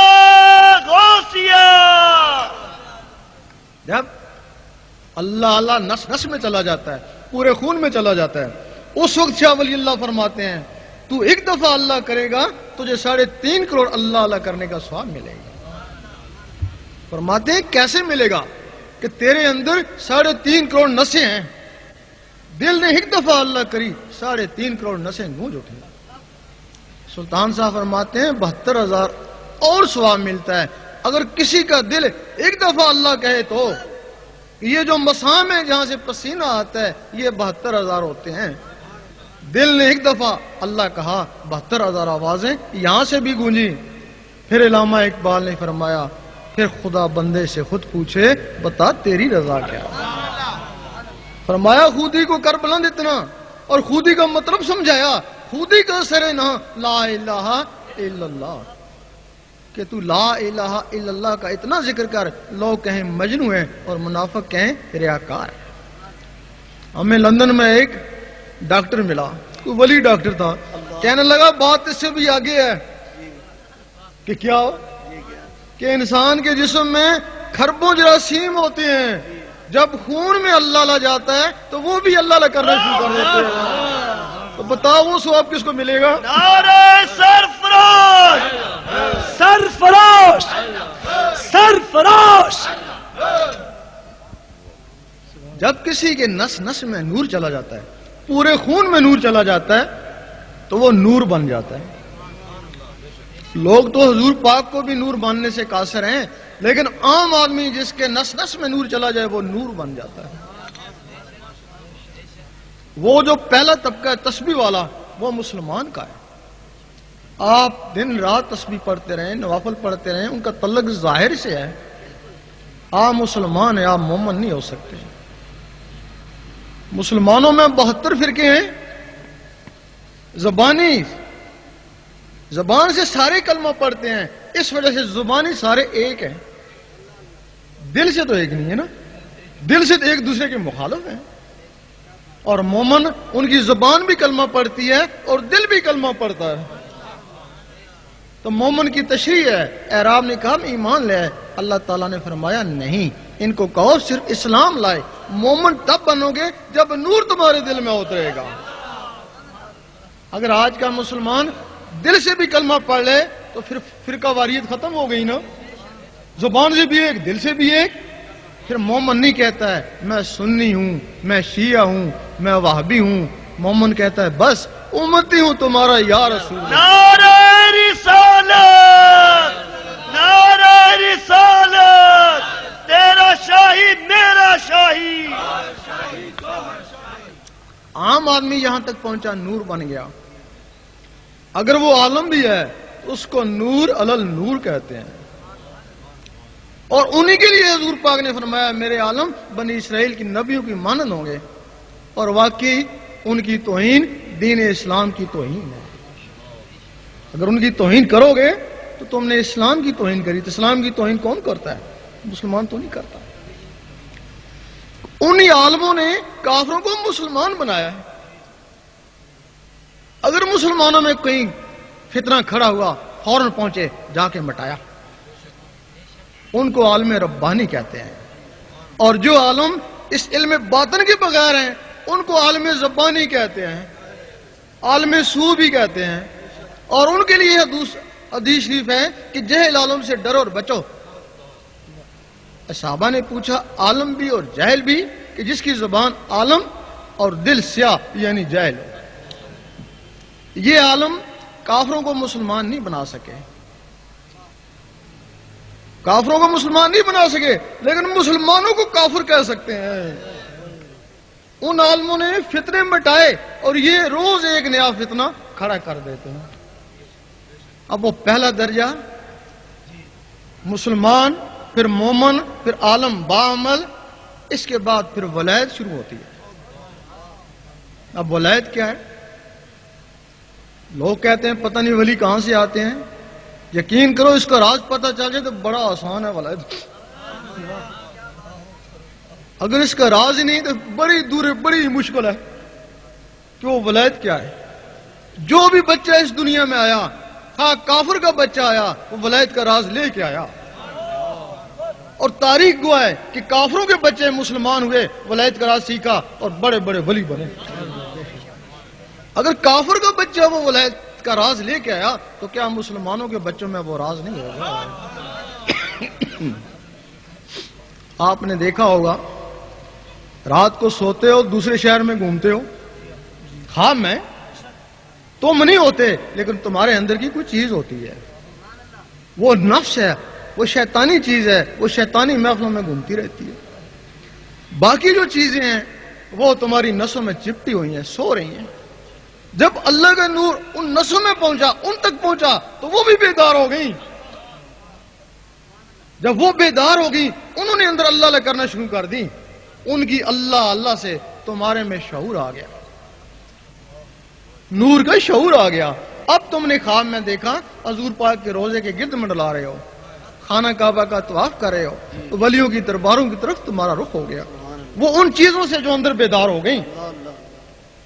غوثیہ۔ جب اللہ اللہ نس نس میں چلا جاتا ہے، پورے خون میں چلا جاتا ہے، اس وقت شاہ ولی اللہ فرماتے ہیں تو ایک دفعہ اللہ کرے گا تجھے 3.5 کروڑ اللہ اللہ کرنے کا ثواب ملے گا۔ فرماتے ہیں کیسے ملے گا؟ کہ تیرے اندر 3.5 کروڑ نسیں ہیں، دل نے ایک دفعہ اللہ کری 3.5 کروڑ نسیں گونج اٹھیں۔ سلطان صاحب فرماتے ہیں 72,000 اور ثواب ملتا ہے اگر کسی کا دل ایک دفعہ اللہ کہے تو۔ یہ جو مسام ہے جہاں سے پسینہ آتا ہے یہ 72,000 ہوتے ہیں، دل نے ایک دفعہ اللہ کہا 72,000 آوازیں یہاں سے بھی گونجی۔ پھر علامہ اقبال نے فرمایا پھر خدا بندے سے خود پوچھے بتا تیری رضا کیا؟ فرمایا خودی کو کر بلند اتنا، اور خودی کا مطلب سمجھایا، خودی کا سر نہ لا الہ الا اللہ، کہ تو لا الہ الا اللہ کا اتنا ذکر کر، لوگ کہیں مجنون ہے اور منافق کہیں ریاکار ہے۔ ہمیں لندن میں ایک ڈاکٹر ملا، کوئی ولی ڈاکٹر تھا، کہنے لگا بات اس سے بھی آگے ہے کہ کیا ہو کہ انسان کے جسم میں کھربوں جراثیم ہوتے ہیں، جب خون میں اللہ اللہ جاتا ہے تو وہ بھی اللہ اللہ کرنا شروع کر دیتے ہیں۔ تو بتاؤ وہ ثواب کس کو ملے گا؟ نعرہ سرفراش، سرفراش سرفراش۔ جب کسی کے نس نس میں نور چلا جاتا ہے، پورے خون میں نور چلا جاتا ہے تو وہ نور بن جاتا ہے۔ لوگ تو حضور پاک کو بھی نور ماننے سے قاصر ہیں، لیکن عام آدمی جس کے نس نس میں نور چلا جائے وہ نور بن جاتا ہے۔ وہ جو پہلا طبقہ ہے تسبیح والا وہ مسلمان کا ہے، آپ دن رات تسبیح پڑھتے رہیں، نوافل پڑھتے رہیں، ان کا تعلق ظاہر سے ہے، آپ مسلمان ہیں، آپ مومن نہیں ہو سکتے۔ مسلمانوں میں 72 فرقے ہیں، زبان سے سارے کلمہ پڑھتے ہیں، اس وجہ سے زبانی سارے ایک ہیں، دل سے تو ایک نہیں ہے نا، دل سے تو ایک دوسرے کے مخالف ہیں۔ اور مومن ان کی زبان بھی کلمہ پڑھتی ہے اور دل بھی کلمہ پڑھتا ہے۔ تو مومن کی تشریح ہے، اعراب نے کہا ایمان لے آئے، اللہ تعالیٰ نے فرمایا نہیں، ان کو کہو صرف اسلام لائے۔ مومن تب بنو گے جب نور تمہارے دل میں اترے گا۔ اگر آج کا مسلمان دل سے بھی کلمہ پڑھ لے تو پھر فرقہ واریت ختم ہو گئی نا، زبان سے بھی ایک، دل سے بھی ایک۔ پھر مومن نہیں کہتا ہے میں سنی ہوں، میں شیعہ ہوں، میں وہابی ہوں، مومن کہتا ہے بس امتی ہوں تمہارا یا رسول اللہ۔ نعرہ رسالت، نعرہ رسالت، تیرا شاہی میرا شاہی۔ عام آدمی یہاں تک پہنچا، نور بن گیا۔ اگر وہ عالم بھی ہے اس کو نور علل نور کہتے ہیں، اور انہی کے لیے حضور پاک نے فرمایا میرے عالم بنی اسرائیل کی نبیوں کی مانند ہوں گے، اور واقعی ان کی توہین دین اسلام کی توہین ہے۔ اگر ان کی توہین کرو گے تو تم نے اسلام کی توہین کری. تو اسلام کی توہین کون کرتا ہے؟ مسلمان تو نہیں کرتا. انہی عالموں نے کافروں کو مسلمان بنایا ہے. اگر مسلمانوں میں کہیں فتنہ کھڑا ہوا فوراً پہنچے جا کے مٹایا. ان کو عالم ربانی کہتے ہیں. اور جو عالم اس علم باطن کے بغیر ہیں ان کو عالم زبانی کہتے ہیں, عالم سو بھی کہتے ہیں. اور ان کے لیے حدیث شریف ہے کہ جہل عالم سے ڈرو اور بچو. صحابہ نے پوچھا عالم بھی اور جاہل بھی, کہ جس کی زبان عالم اور دل سیاہ یعنی جاہل. یہ عالم کافروں کو مسلمان نہیں بنا سکے, کافروں کو مسلمان نہیں بنا سکے, لیکن مسلمانوں کو کافر کہہ سکتے ہیں. ان عالموں نے فتنے مٹائے اور یہ روز ایک نیا فتنہ کھڑا کر دیتے ہیں. اب وہ پہلا درجہ مسلمان, پھر مومن, پھر عالم باعمل, اس کے بعد پھر ولایت شروع ہوتی ہے. اب ولایت کیا ہے؟ لوگ کہتے ہیں پتہ نہیں ولی کہاں سے آتے ہیں. یقین کرو اس کا راز پتہ چل جائے تو بڑا آسان ہے ولایت. اگر اس کا راز ہی نہیں تو بڑی دور بڑی مشکل ہے کہ وہ ولایت کیا ہے. جو بھی بچہ اس دنیا میں آیا, ہاں کافر کا بچہ آیا, وہ ولایت کا راز لے کے آیا. اور تاریخ گواہ ہے کہ کافروں کے بچے مسلمان ہوئے, ولایت کا راز سیکھا اور بڑے بڑے ولی بنے. اگر کافر کا بچہ وہ ولایت کا راز لے کے آیا تو کیا مسلمانوں کے بچوں میں وہ راز نہیں ہوگا؟ آپ نے دیکھا ہوگا رات کو سوتے ہو دوسرے شہر میں گھومتے ہو, خواب میں تم نہیں ہوتے لیکن تمہارے اندر کی کوئی چیز ہوتی ہے, وہ نفس ہے, وہ شیطانی چیز ہے, وہ شیطانی محفلوں میں گھومتی رہتی ہے. باقی جو چیزیں ہیں وہ تمہاری نسوں میں چپٹی ہوئی ہیں, سو رہی ہیں. جب اللہ کا نور ان نسوں میں پہنچا, ان تک پہنچا, تو وہ بھی بیدار ہو گئی. جب وہ بیدار ہو گئی انہوں نے اندر اللہ اللہ کرنا شروع کر دی. ان کی اللہ اللہ سے تمہارے میں شعور آ گیا, نور کا شعور آ گیا. اب تم نے خواب میں دیکھا حضور پاک کے روزے کے گرد منڈلا رہے ہو, خانہ کعبہ کا طواف کر رہے ہو, تو ولیوں کی درباروں کی طرف تمہارا رخ ہو گیا. وہ ان چیزوں سے جو اندر بیدار ہو گئی.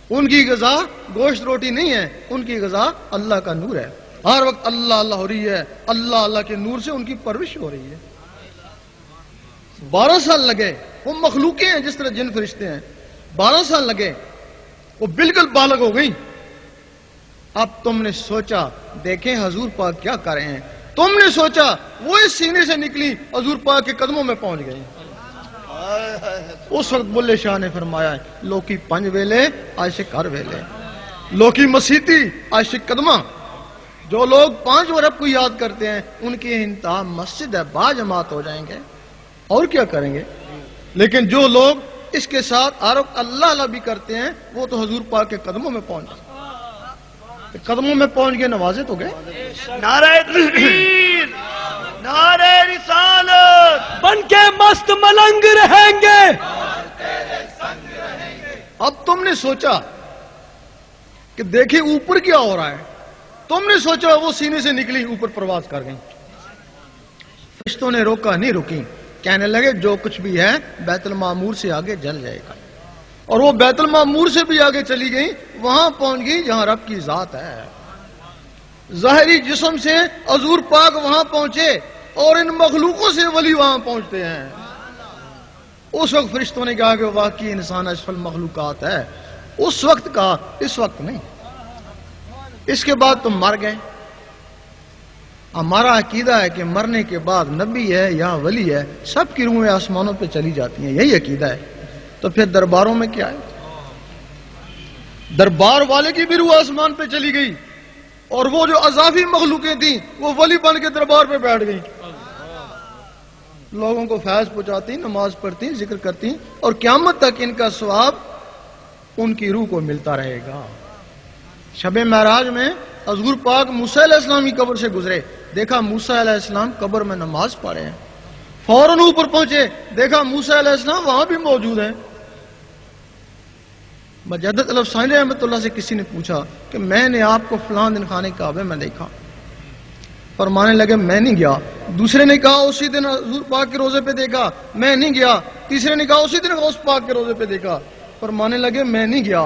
ان کی غذا گوشت روٹی نہیں ہے, ان کی غذا اللہ کا نور ہے. ہر وقت اللہ اللہ ہو رہی ہے, اللہ اللہ کے نور سے ان کی پرورش ہو رہی ہے. 12 سال لگے, وہ مخلوقیں ہیں جس طرح جن فرشتے ہیں, 12 سال لگے, وہ بالکل بالغ ہو گئی. اب تم نے سوچا دیکھیں حضور پاک کیا کر رہے ہیں. تم نے سوچا وہ اس سینے سے نکلی حضور پاک کے قدموں میں پہنچ گئی. اس وقت بلے شاہ نے فرمایا لوکی پنج ویلے عاشق ہر ویلے, لوکی مسیتی عاشق قدمہ. جو لوگ 5 رب کو یاد کرتے ہیں ان کی انتہا مسجد ہے, با جماعت ہو جائیں گے اور کیا کریں گے. لیکن جو لوگ اس کے ساتھ عرب اللہ اللہ بھی کرتے ہیں وہ تو حضور پاک کے قدموں میں پہنچ گئے. قدموں میں پہنچ گئے, نوازے تو گئے. نعرہ تکبیر, نعرہ رسالت, بن کے مست ملنگ رہیں گے. اب تم نے سوچا کہ دیکھیں اوپر کیا ہو رہا ہے. تم نے سوچا وہ سینے سے نکلی اوپر پرواز کر گئی. فرشتوں نے روکا نہیں, رکی. کہنے لگے جو کچھ بھی ہے بیت المعمور سے آگے جل جائے گا. اور وہ بیت المعمور سے بھی آگے چلی گئی, وہاں پہنچ گئی جہاں رب کی ذات ہے. ظاہری جسم سے حضور پاک وہاں پہنچے اور ان مخلوقوں سے ولی وہاں پہنچتے ہیں. اس وقت فرشتوں نے کہا کہ واقعی انسان اشرف المخلوقات ہے. اس وقت کہا, اس وقت نہیں. اس کے بعد تم مر گئے. ہمارا عقیدہ ہے کہ مرنے کے بعد نبی ہے یا ولی ہے سب کی روحیں آسمانوں پہ چلی جاتی ہیں, یہی عقیدہ ہے. تو پھر درباروں میں کیا ہے؟ دربار والے کی بھی روح آسمان پہ چلی گئی اور وہ جو اضافی مخلوقیں تھیں وہ ولی بن کے دربار پہ بیٹھ گئی. لوگوں کو فیض پہنچاتی, نماز پڑھتی, ذکر کرتی, اور قیامت تک ان کا ثواب ان کی روح کو ملتا رہے گا. شب معراج میں حضور پاک موسیٰ علیہ السلام کی قبر سے گزرے, دیکھا موسیٰ علیہ السلام قبر میں نماز پڑھ رہے ہیں. فوراً اوپر پہنچے, دیکھا موسیٰ علیہ السلام وہاں بھی موجود ہیں. مجدد الافسانی رحمۃ اللہ سے کسی نے پوچھا کہ میں نے آپ کو فلاں دن خانے کعبے میں دیکھا. فرمانے لگے میں نہیں گیا. دوسرے نے کہا اسی دن حضور پاک کے روزے پہ دیکھا, میں نہیں گیا. تیسرے نے کہا اسی دن غوث پاک کے روزے پہ دیکھا. فرمانے لگے میں نہیں گیا.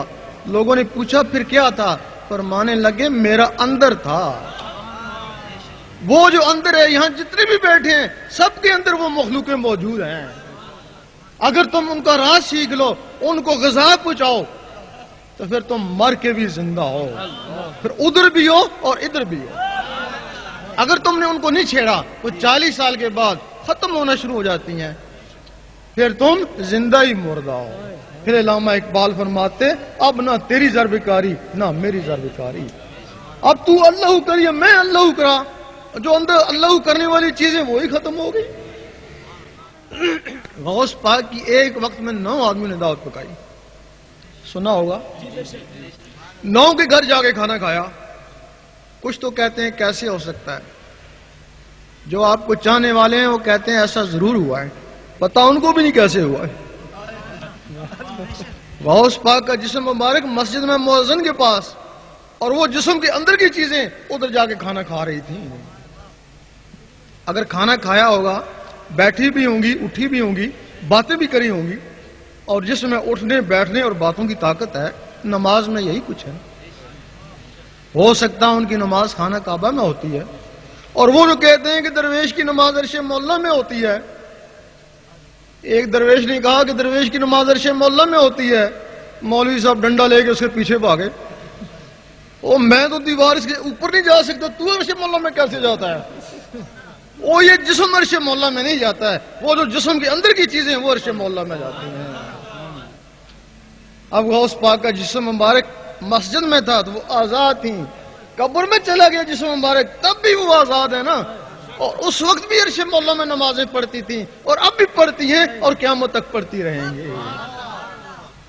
لوگوں نے پوچھا پھر کیا تھا؟ فرمانے لگے میرا اندر تھا. وہ جو اندر ہے, یہاں جتنے بھی بیٹھے ہیں سب کے اندر وہ مخلوقیں موجود ہیں. اگر تم ان کا راز سیکھ لو, ان کو غذا پہنچاؤ, تو پھر تم مر کے بھی زندہ ہو, پھر ادھر بھی ہو اور ادھر بھی ہو. اگر تم نے ان کو نہیں چھیڑا, وہ 40 سال کے بعد ختم ہونا شروع ہو جاتی ہیں, پھر تم زندہ ہی مردہ ہو. پھر علامہ اقبال فرماتے اب نہ تیری ضربکاری نہ میری ضربکاری, اب تو اللہ کریے میں اللہ کرا, جو اندر اللہ کرنے والی چیزیں وہی ختم ہو گئی. غوث پاک کی ایک وقت میں 9 آدمی نے دعوت پکائی, سنا ہوگا. 9 کے گھر جا کے کھانا کھایا. کچھ تو کہتے ہیں کیسے ہو سکتا ہے, جو آپ کو چاہنے والے ہیں وہ کہتے ہیں ایسا ضرور ہوا ہے, پتہ ان کو بھی نہیں کیسے ہوا ہے. غوث پاک کا جسم مبارک مسجد میں مؤذن کے پاس, اور وہ جسم کے اندر کی چیزیں ادھر جا کے کھانا کھا رہی تھیں. اگر کھانا کھایا ہوگا, بیٹھی بھی ہوں گی, اٹھی بھی ہوں گی, باتیں بھی کری ہوں گی, اور جس میں اٹھنے بیٹھنے اور باتوں کی طاقت ہے, نماز میں یہی کچھ ہے. ہو سکتا ہے ان کی نماز خانہ کعبہ میں ہوتی ہے, اور وہ جو کہتے ہیں کہ درویش کی نماز عرش مولا میں ہوتی ہے. ایک درویش نے کہا کہ درویش کی نماز عرش مولا میں ہوتی ہے. مولوی صاحب ڈنڈا لے کے اس کے پیچھے بھاگے, او میں تو دیوار اس کے اوپر نہیں جا سکتا, تو عرش مولا میں کیسے جاتا ہے؟ وہ یہ جسم عرش مولا میں نہیں جاتا ہے, وہ جو جسم کے اندر کی چیزیں وہ عرش مولا میں جاتی ہیں. اب غوث پاک کا جسم مبارک مسجد میں تھا تو وہ آزاد تھیں, قبر میں چلا گیا جسم مبارک تب بھی وہ آزاد ہے نا, اور اس وقت بھی عرش مولا میں نمازیں پڑھتی تھیں, اور اب بھی پڑھتی ہیں, اور قیامت تک پڑھتی رہیں گے.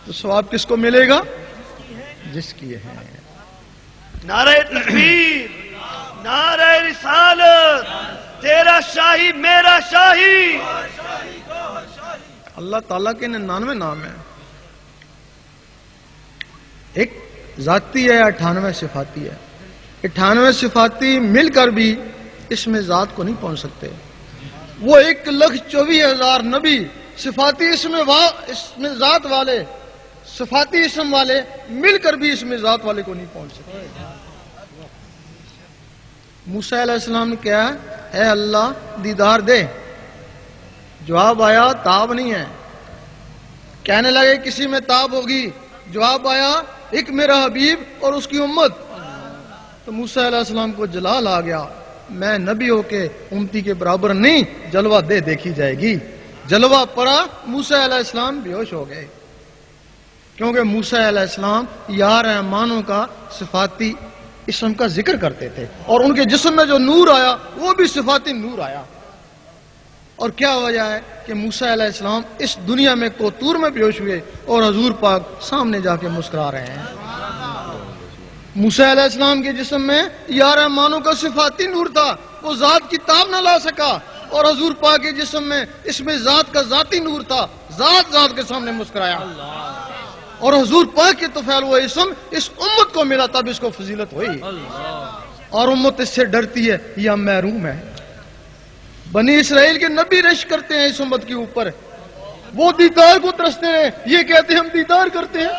تو ثواب کس کو ملے گا؟ جس کی ہے. نعرہ تکبیر, نعرہ رسالت, تیرا شاہی میرا شاہی. اللہ تعالیٰ کے 99 نام ہیں. ایک ذاتی ہے, 98 صفاتی ہے. 98 صفاتی مل کر بھی اس میں ذات کو نہیں پہنچ سکتے. وہ 1,24,000 نبی صفاتی اس میں ذات والے, صفاتی اسم والے مل کر بھی اس میں ذات والے کو نہیں پہنچ سکتے. موسیٰ علیہ السلام نے کہا اے اللہ دیدار دے, جواب آیا تاب نہیں ہے. کہنے لگے کسی میں تاب ہوگی, جواب آیا ایک میرا حبیب اور اس کی امت. تو موسیٰ علیہ السلام کو جلال آ گیا, میں نبی ہو کے امتی کے برابر نہیں, جلوہ دے دیکھی جائے گی. جلوہ پڑا, موسیٰ علیہ السلام بے ہوش ہو گئے, کیونکہ موسیٰ علیہ السلام یا رحمانوں کا صفاتی اسم کا ذکر کرتے تھے, اور ان کے جسم میں جو نور آیا وہ بھی صفاتی نور آیا. اور کیا وجہ ہے کہ موسیٰ علیہ السلام اس دنیا میں کوتور میں بیہوش ہوئے, اور حضور پاک سامنے جا کے مسکرا رہے ہیں. موسیٰ علیہ السلام کے جسم میں یا رحمانوں کا صفاتی نور تھا, وہ ذات کی تاب نہ لا سکا, اور حضور پاک کے جسم میں اس میں ذات کا ذاتی نور تھا, ذات کے سامنے مسکرایا. اور حضور پاک کے طفیل وہ اسم اس امت کو ملا, تب اس کو فضیلت ہوئی. اور امت اس سے ڈرتی ہے یا محروم ہے. بنی اسرائیل کے نبی رش کرتے ہیں اس امت کے اوپر, وہ دیدار کو ترستے ہیں, یہ کہتے ہیں ہم دیدار کرتے ہیں.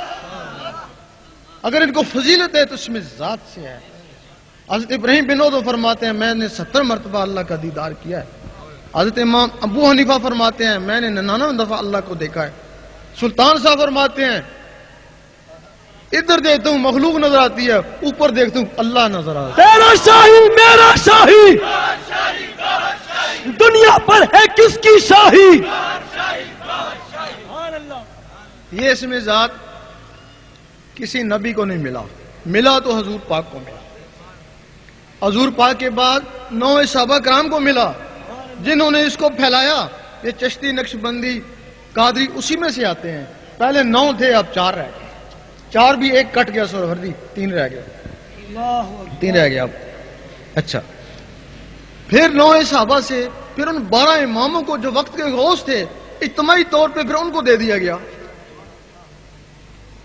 اگر ان کو فضیلت ہے تو اس میں ذات سے ہے. حضرت ابراہیم بن ادم فرماتے ہیں میں نے 70 مرتبہ اللہ کا دیدار کیا ہے. حضرت امام ابو حنیفہ فرماتے ہیں میں نے 99 دفعہ اللہ کو دیکھا ہے. سلطان صاحب فرماتے ہیں ادھر دیکھتا ہوں مخلوق نظر آتی ہے, اوپر دیکھتا ہوں اللہ نظر آتا ہے. تیرا شاہی میرا شاہی, دنیا پر ہے کس کی شاہی. یہ اس میں ذات کسی نبی کو نہیں ملا, ملا تو حضور پاک کو ملا. حضور پاک کے بعد 9 صحابہ کرام کو ملا جنہوں نے اس کو پھیلایا. یہ چشتی, نقشبندی, قادری اسی میں سے آتے ہیں. پہلے 9 تھے, اب 4 رہ گئے. 4 بھی ایک کٹ گیا, سہروردی 3 رہ گیا, 3 رہ گیا اب. اچھا, پھر 9 صحابہ سے پھر ان 12 اماموں کو جو وقت کے غوث تھے اجتماعی طور پہ پھر ان کو دے دیا گیا.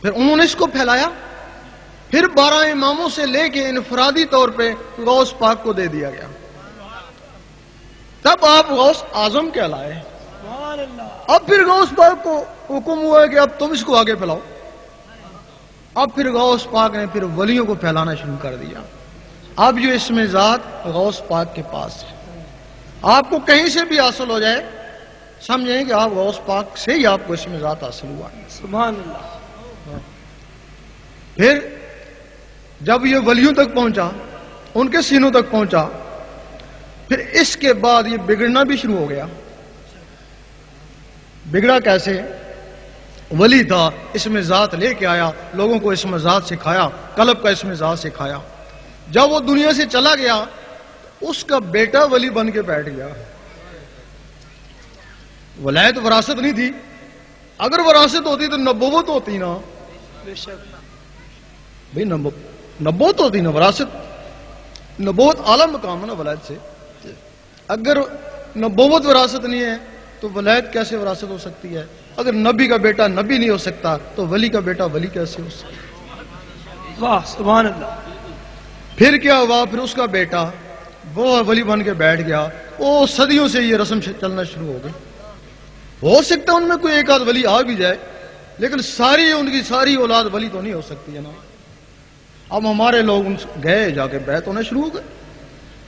پھر انہوں نے اس کو پھیلایا. پھر 12 اماموں سے لے کے انفرادی طور پہ غوث پاک کو دے دیا گیا. تب آپ غوث اعظم کہلائے. اب پھر غوث پاک کو حکم ہوا ہے کہ اب تم اس کو آگے پھیلاؤ. اب پھر غوث پاک نے پھر ولیوں کو پھیلانا شروع کر دیا. اب یہ اسم ذات غوث پاک کے پاس ہے. آپ کو کہیں سے بھی حاصل ہو جائے سمجھیں کہ آپ غوث پاک سے ہی آپ کو اسم ذات حاصل ہوا. سبحان اللہ. پھر جب یہ ولیوں تک پہنچا, ان کے سینوں تک پہنچا, پھر اس کے بعد یہ بگڑنا بھی شروع ہو گیا. بگڑا کیسے؟ ولی تھا, اسم ذات لے کے آیا, لوگوں کو اسم ذات سکھایا, قلب کا اسم ذات سکھایا. جب وہ دنیا سے چلا گیا اس کا بیٹا ولی بن کے بیٹھ گیا. ولایت وراثت نہیں تھی. اگر وراثت ہوتی تو نبوت ہوتی نا بھئی, نبوت ہوتی نا. وراثت نبوت اعلیٰ مقام ہے نا ولایت سے. اگر نبوت وراثت نہیں ہے تو ولایت کیسے وراثت ہو سکتی ہے؟ اگر نبی کا بیٹا نبی نہیں ہو سکتا تو ولی کا بیٹا ولی کیسے ہو سکتا؟ واہ سبحان اللہ. پھر کیا ہوا؟ پھر اس کا بیٹا وہ ولی بن کے بیٹھ گیا. وہ صدیوں سے یہ رسم چلنا شروع ہو گئی. ہو سکتا ہے ان میں کوئی ایک آدھ ولی آ بھی جائے, لیکن ان کی ساری اولاد ولی تو نہیں ہو سکتی ہے نا. اب ہمارے لوگ گئے, جا کے بیعت ہونا شروع ہو گئے.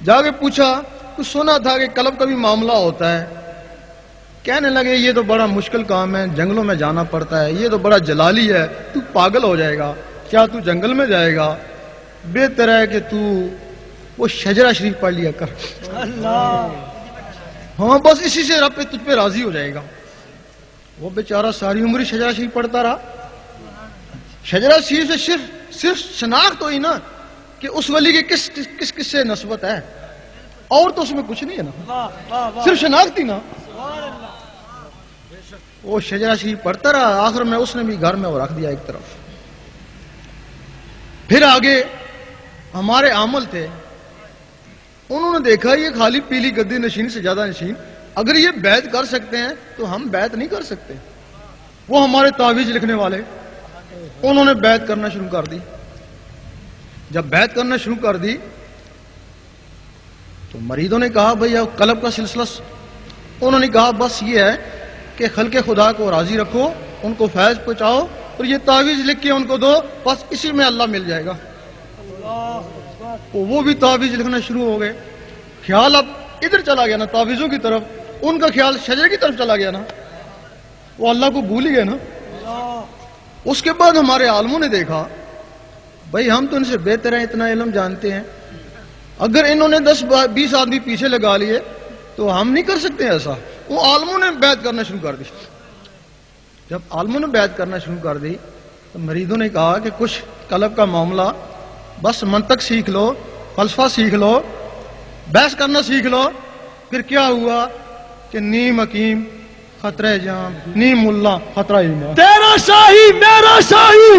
جا کے پوچھا, کچھ سنا تھا کہ قلب کا بھی معاملہ ہوتا ہے. کہنے لگے یہ تو بڑا مشکل کام ہے, جنگلوں میں جانا پڑتا ہے, یہ تو بڑا جلالی ہے, تو پاگل ہو جائے گا. کیا تو جنگل میں جائے گا؟ بہتر ہے کہ تو وہ شجرہ شریف پڑھ لیا کر. اللہ. ہاں بس اسی سے رب پہ تجھ پہ راضی ہو جائے گا. وہ بیچارہ ساری عمر ہی شجرہ شریف پڑھتا رہا. شجرہ شریف سے صرف شناخت ہوئی نا کہ اس ولی کی کس سے نسبت ہے, اور تو اس میں کچھ نہیں ہے نا, صرف شناخت ہی نا. وہ شجرہ شریف پڑھتا رہا. آخر میں اس نے بھی گھر میں وہ رکھ دیا ایک طرف. پھر آگے ہمارے عامل تھے, انہوں نے دیکھا یہ خالی پیلی گدی نشین سے زیادہ نشین, اگر یہ بیعت کر سکتے ہیں تو ہم بیعت نہیں کر سکتے. وہ ہمارے تعویذ لکھنے والے, انہوں نے بیعت کرنا شروع کر دی. جب بیعت کرنا شروع کر دی تو مریدوں نے کہا بھئی اب قلب کا سلسلہ. انہوں نے کہا بس یہ ہے کہ خلق خدا کو راضی رکھو, ان کو فیض پہنچاؤ, اور یہ تعویذ لکھ کے ان کو دو, بس اسی میں اللہ مل جائے گا. وہ بھی تعویذ لکھنا شروع ہو گئے. خیال اب ادھر چلا گیا نا تعویذوں کی طرف, ان کا خیال شجرے کی طرف چلا گیا نا, وہ اللہ کو بھول ہی گئے نا. اس کے بعد ہمارے عالموں نے دیکھا بھائی ہم تو ان سے بہتر ہیں, اتنا علم جانتے ہیں, اگر انہوں نے 10-20 آدمی پیچھے لگا لیے تو ہم نہیں کر سکتے ایسا. وہ عالموں نے بیعت کرنا شروع کر دی. جب عالموں نے بیعت کرنا شروع کر دی تو مریدوں نے کہا کہ کچھ قلب کا معاملہ, بس منطق سیکھ لو, فلسفہ سیکھ لو, بحث کرنا سیکھ لو. پھر کیا ہوا کہ نیم حکیم خطرہ جام, نیم ملا خطرہ ایمان. تیرا شاہی میرا شاہی,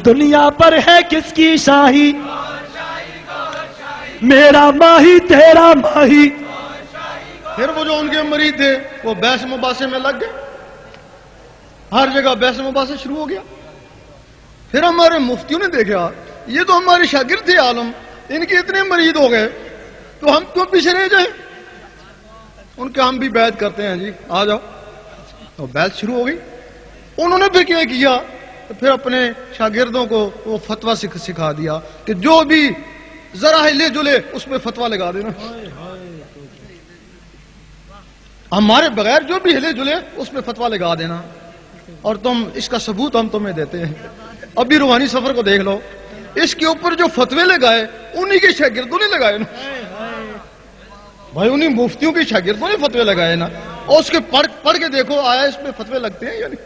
دنیا پر ہے کس کی شاہی, میرا ماہی تیرا ماہی. پھر وہ جو ان کے مرید تھے وہ بحث مباحثے میں لگ گئے, ہر جگہ بحث مباحثہ شروع ہو گیا. پھر ہمارے مفتیوں نے دیکھا یہ تو ہمارے شاگرد تھے عالم, ان کے اتنے مرید ہو گئے تو ہم کیوں پیچھے رہ جائیں. ان کے ہم بھی بیعت کرتے ہیں جی, آ جاؤ. تو بیعت شروع ہو گئی. انہوں نے پھر کیا کیا, تو پھر اپنے شاگردوں کو وہ فتویٰ سکھا دیا کہ جو بھی ذرا ہلے جلے اس پہ فتویٰ لگا دینا. ہمارے بغیر جو بھی ہلے جلے اس پہ فتویٰ لگا دینا, اور تم اس کا ثبوت ہم تمہیں دیتے ہیں. ابھی روحانی سفر کو دیکھ لو, اس کے اوپر جو فتوے لگائے انہی کے شاگردوں نے لگائے نا بھائی, انہی مفتیوں کے شاگردوں نے فتوے لگائے نا. اور اس کے پڑھ کے دیکھو آیا اس پہ فتوے لگتے ہیں یا نہیں.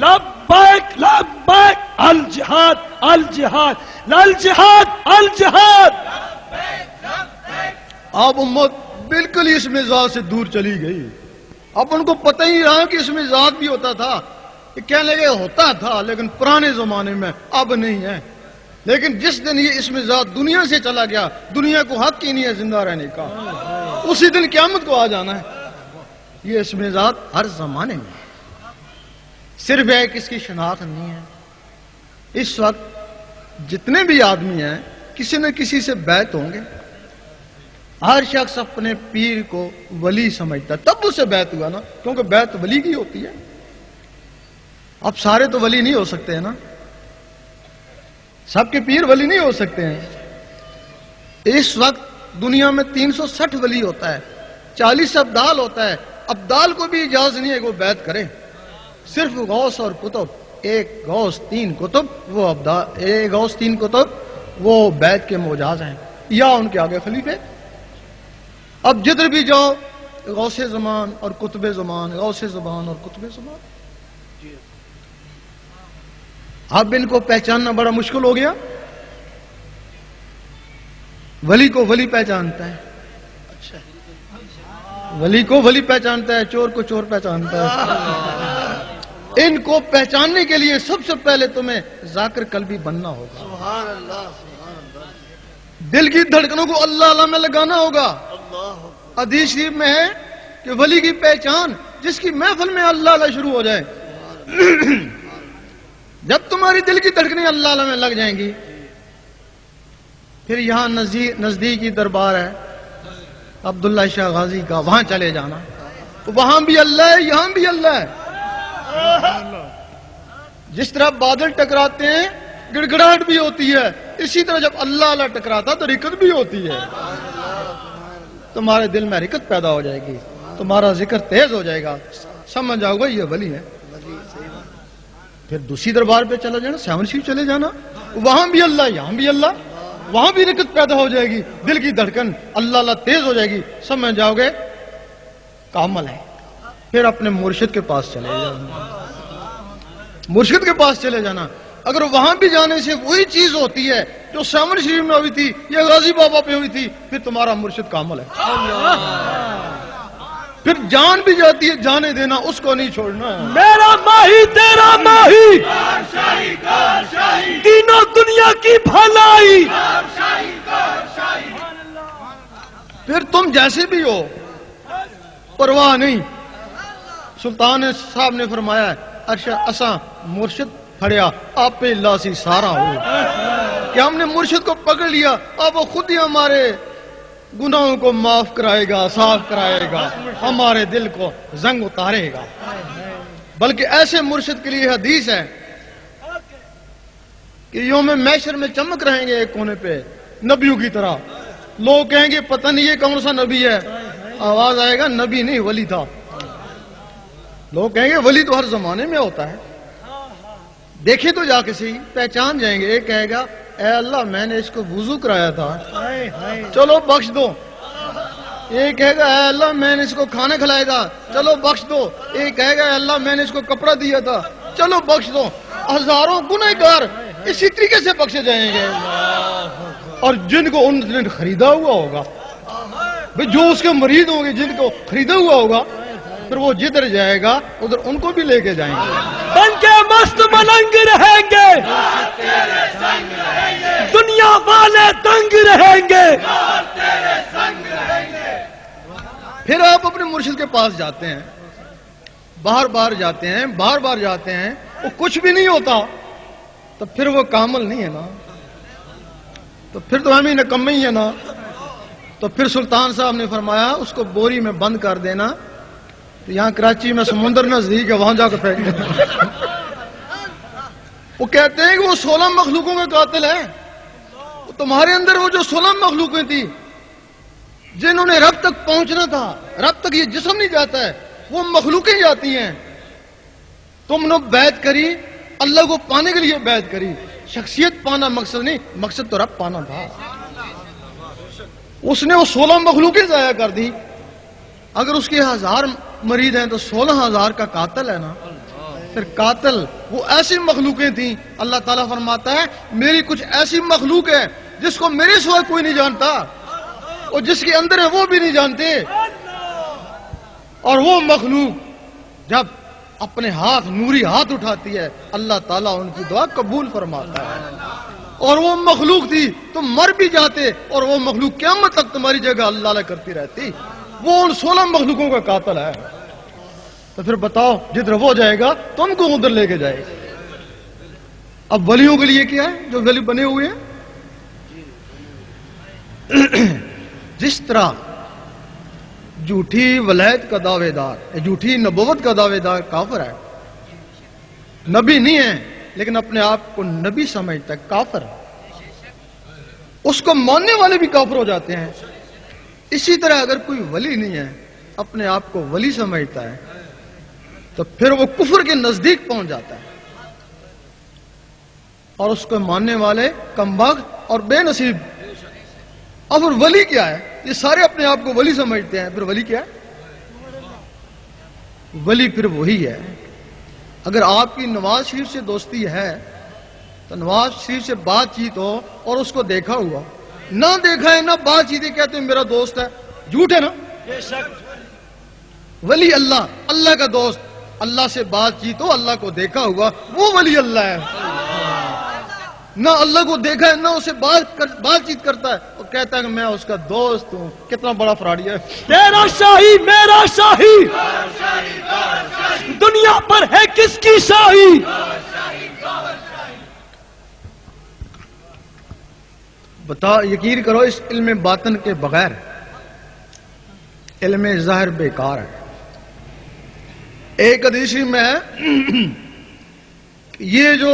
لبیک لبیک الجہاد الجہاد الجہاد الجہاد. اب امت بالکل اس مزاج سے دور چلی گئی. اب ان کو پتہ ہی رہا کہ اس میں ذات بھی ہوتا تھا. کہنے لگے ہوتا تھا لیکن پرانے زمانے میں, اب نہیں ہے. لیکن جس دن یہ اس میں ذات دنیا سے چلا گیا, دنیا کو حق ہی نہیں ہے زندہ رہنے کا, اسی دن قیامت کو آ جانا ہے. یہ اس میں ذات ہر زمانے میں, صرف ہے کہ اس کی شناخت نہیں ہے. اس وقت جتنے بھی آدمی ہیں کسی نہ کسی سے بیعت ہوں گے. ہر شخص اپنے پیر کو ولی سمجھتا ہے, تب اس سے بیعت ہوا نا, کیونکہ بیعت ولی کی ہوتی ہے. اب سارے تو ولی نہیں ہو سکتے ہیں نا, سب کے پیر ولی نہیں ہو سکتے ہیں. اس وقت دنیا میں 360 ولی ہوتا ہے, 40 ابدال ہوتا ہے. ابدال کو بھی اجازت نہیں ہے کہ وہ بیعت کرے. صرف غوث اور کتب, ایک غوث 3 کتب, وہ ابدال, ایک غوث 3 کتب وہ بیعت کے مجاز ہیں, یا ان کے آگے خلیفے. اب جدھر بھی جاؤ غوث زمان اور کتب زمان, غوث زمان اور کتب زمان. اب ان کو پہچاننا بڑا مشکل ہو گیا. ولی کو ولی پہچانتا ہے, ولی کو ولی پہچانتا ہے, چور کو چور پہچانتا ہے. ان کو پہچاننے کے لیے سب سے پہلے تمہیں ذاکر قلبی بننا ہوگا. سبحان اللہ, سبحان اللہ. دل کی دھڑکنوں کو اللہ اللہ میں لگانا ہوگا. حدیث شریف میں ہے کہ ولی کی پہچان جس کی محفل میں اللہ اللہ شروع ہو جائے. جب تمہاری دل کی دھڑکنیں اللہ اللہ میں لگ جائیں گی, پھر یہاں نزدیکی دربار ہے عبداللہ شاہ غازی کا, وہاں چلے جانا. وہاں بھی اللہ ہے, یہاں بھی اللہ ہے. جس طرح بادل ٹکراتے ہیں گڑ گڑاہٹ بھی ہوتی ہے, اسی طرح جب اللہ اللہ ٹکراتا تو رکت بھی ہوتی ہے. تمہارے دل میں رکت پیدا ہو جائے گی, تمہارا ذکر تیز ہو جائے گا, سمجھ جاؤ گا یہ ولی ہے. پھر دوسری دربار پہ چلا جانا, سیون شریف چلے جانا, وہاں بھی اللہ, یہاں بھی اللہ. وہاں بھی رکت پیدا ہو جائے گی, دل کی دھڑکن اللہ اللہ تیز ہو جائے گی, سمجھ جاؤ گے کامل ہے. پھر اپنے مرشد کے پاس چلے جانا, مرشد کے پاس چلے جانا. اگر وہاں بھی جانے سے وہی چیز ہوتی ہے جو سیون شریف میں ہوئی تھی یا غازی بابا پہ ہوئی تھی, پھر تمہارا مرشد کامل ہے. پھر جان بھی جاتی ہے, جانے دینا, اس کو نہیں چھوڑنا. میرا ماہی تیرا ماہی, تینوں دنیا کی بھلائی. پھر تم جیسے بھی ہو پرواہ نہیں. سلطان صاحب نے فرمایا اساں مرشد پھڑیا آپ پہ اللہ سی سارا ہو, کہ ہم نے مرشد کو پکڑ لیا, اب وہ خود ہی ہمارے گناہوں کو معاف کرائے گا, صاف کرائے گا, ہمارے دل کو زنگ اتارے گا. بلکہ ایسے مرشد کے لیے حدیث ہے کہ یوم محشر میں چمک رہیں گے ایک کونے پہ نبیوں کی طرح. لوگ کہیں گے پتہ نہیں یہ کون سا نبی ہے, آواز آئے گا نبی نہیں ولی تھا. لوگ کہیں گے ولی تو ہر زمانے میں ہوتا ہے, دیکھیں تو جا کے صحیح, پہچان جائیں گے. ایک کہے گا اے اللہ میں نے اس کو وضو کرایا تھا, چلو بخش دو. ایک کہے گا اے اللہ میں نے اس کو کھانا کھلایا تھا, چلو بخش دو. ایک کہے گا اے اللہ میں نے اس کو کپڑا دیا تھا, چلو بخش دو. ہزاروں گنہگار اسی طریقے سے بخشے جائیں گے. اور جن کو ان نے خریدا ہوا ہوگا, جو اس کے مریض ہوں گے, جن کو خریدا ہوا ہوگا, پھر وہ جدھر جائے گا ادھر ان کو بھی لے کے جائیں گے. بن کے مست ملنگ رہیں گے, دنیا والے دنگ رہیں گے. پھر آپ اپنے مرشد کے پاس جاتے ہیں, بار بار جاتے ہیں, بار بار جاتے ہیں, وہ کچھ بھی نہیں ہوتا, تو پھر وہ کامل نہیں ہے نا, تو پھر تو ہم ہی نکمے ہی ہے نا. تو پھر سلطان صاحب نے فرمایا اس کو بوری میں بند کر دینا. تو یہاں کراچی میں سمندر نزدیک ہے, وہاں جا کے پھینک دینا. وہ کہتے ہیں کہ وہ 16 مخلوقوں کا قاتل ہے. تمہارے اندر وہ جو 16 مخلوقیں تھی جنہوں نے رب تک پہنچنا تھا, رب تک یہ جسم نہیں جاتا ہے, وہ مخلوقیں جاتی ہیں. تم نے بیعت کری, اللہ کو پانے کے لیے بیعت کری. شخصیت پانا مقصد نہیں, مقصد تو رب پانا تھا. اس نے وہ 16 مخلوقیں ضائع کر دی. اگر اس کے 1000 مرید ہیں تو 16,000 کا قاتل ہے نا. پھر قاتل وہ ایسی مخلوقیں تھیں, اللہ تعالیٰ فرماتا ہے میری کچھ ایسی مخلوق ہے جس کو میرے سوا کوئی نہیں جانتا, اور جس کے اندر ہے وہ بھی نہیں جانتے. اور وہ مخلوق جب اپنے ہاتھ, نوری ہاتھ اٹھاتی ہے, اللہ تعالیٰ ان کی دعا قبول فرماتا ہے. اور وہ مخلوق تھی تم مر بھی جاتے, اور وہ مخلوق قیامت تک تمہاری جگہ اللہ اللہ کرتی رہتی. وہ ان 16 مخلوقوں کا قاتل ہے. تو پھر بتاؤ جدھر وہ جائے گا تم کو ادھر لے کے جائے گا. اب ولیوں کے لیے کیا ہے جو ولی بنے ہوئے ہیں, جس طرح جھوٹی ولایت کا دعوے دار، جھوٹی نبوت کا دعوے دار کافر ہے، نبی نہیں ہے لیکن اپنے آپ کو نبی سمجھتا ہے، کافر ہے، اس کو ماننے والے بھی کافر ہو جاتے ہیں۔ اسی طرح اگر کوئی ولی نہیں ہے، اپنے آپ کو ولی سمجھتا ہے، تو پھر وہ کفر کے نزدیک پہنچ جاتا ہے، اور اس کو ماننے والے کمبخت اور بے نصیب۔ اب پھر ولی کیا ہے؟ یہ سارے اپنے آپ کو ولی سمجھتے ہیں، پھر ولی کیا ہے؟ ولی پھر وہی ہے، اگر آپ کی نواز شریف سے دوستی ہے تو نواز شریف سے بات چیت ہو اور اس کو دیکھا ہوا، نہ دیکھا ہے نہ بات چیت ہے، کہتے ہیں میرا دوست ہے، جھوٹ ہے نا؟ ولی اللہ، اللہ کا دوست، اللہ سے بات چیت ہو، اللہ کو دیکھا ہوا، وہ ولی اللہ ہے۔ نہ اللہ کو دیکھا ہے نہ اسے بات چیت کرتا ہے اور کہتا ہے کہ میں اس کا دوست ہوں، کتنا بڑا فراڈی ہے۔ تیرا شاہی میرا شاہی، دنیا پر ہے کس کی شاہی؟ بتا، یقین کرو اس علم باطن کے بغیر علم ظاہر بیکار ہے۔ ایک حدیث میں ہے یہ جو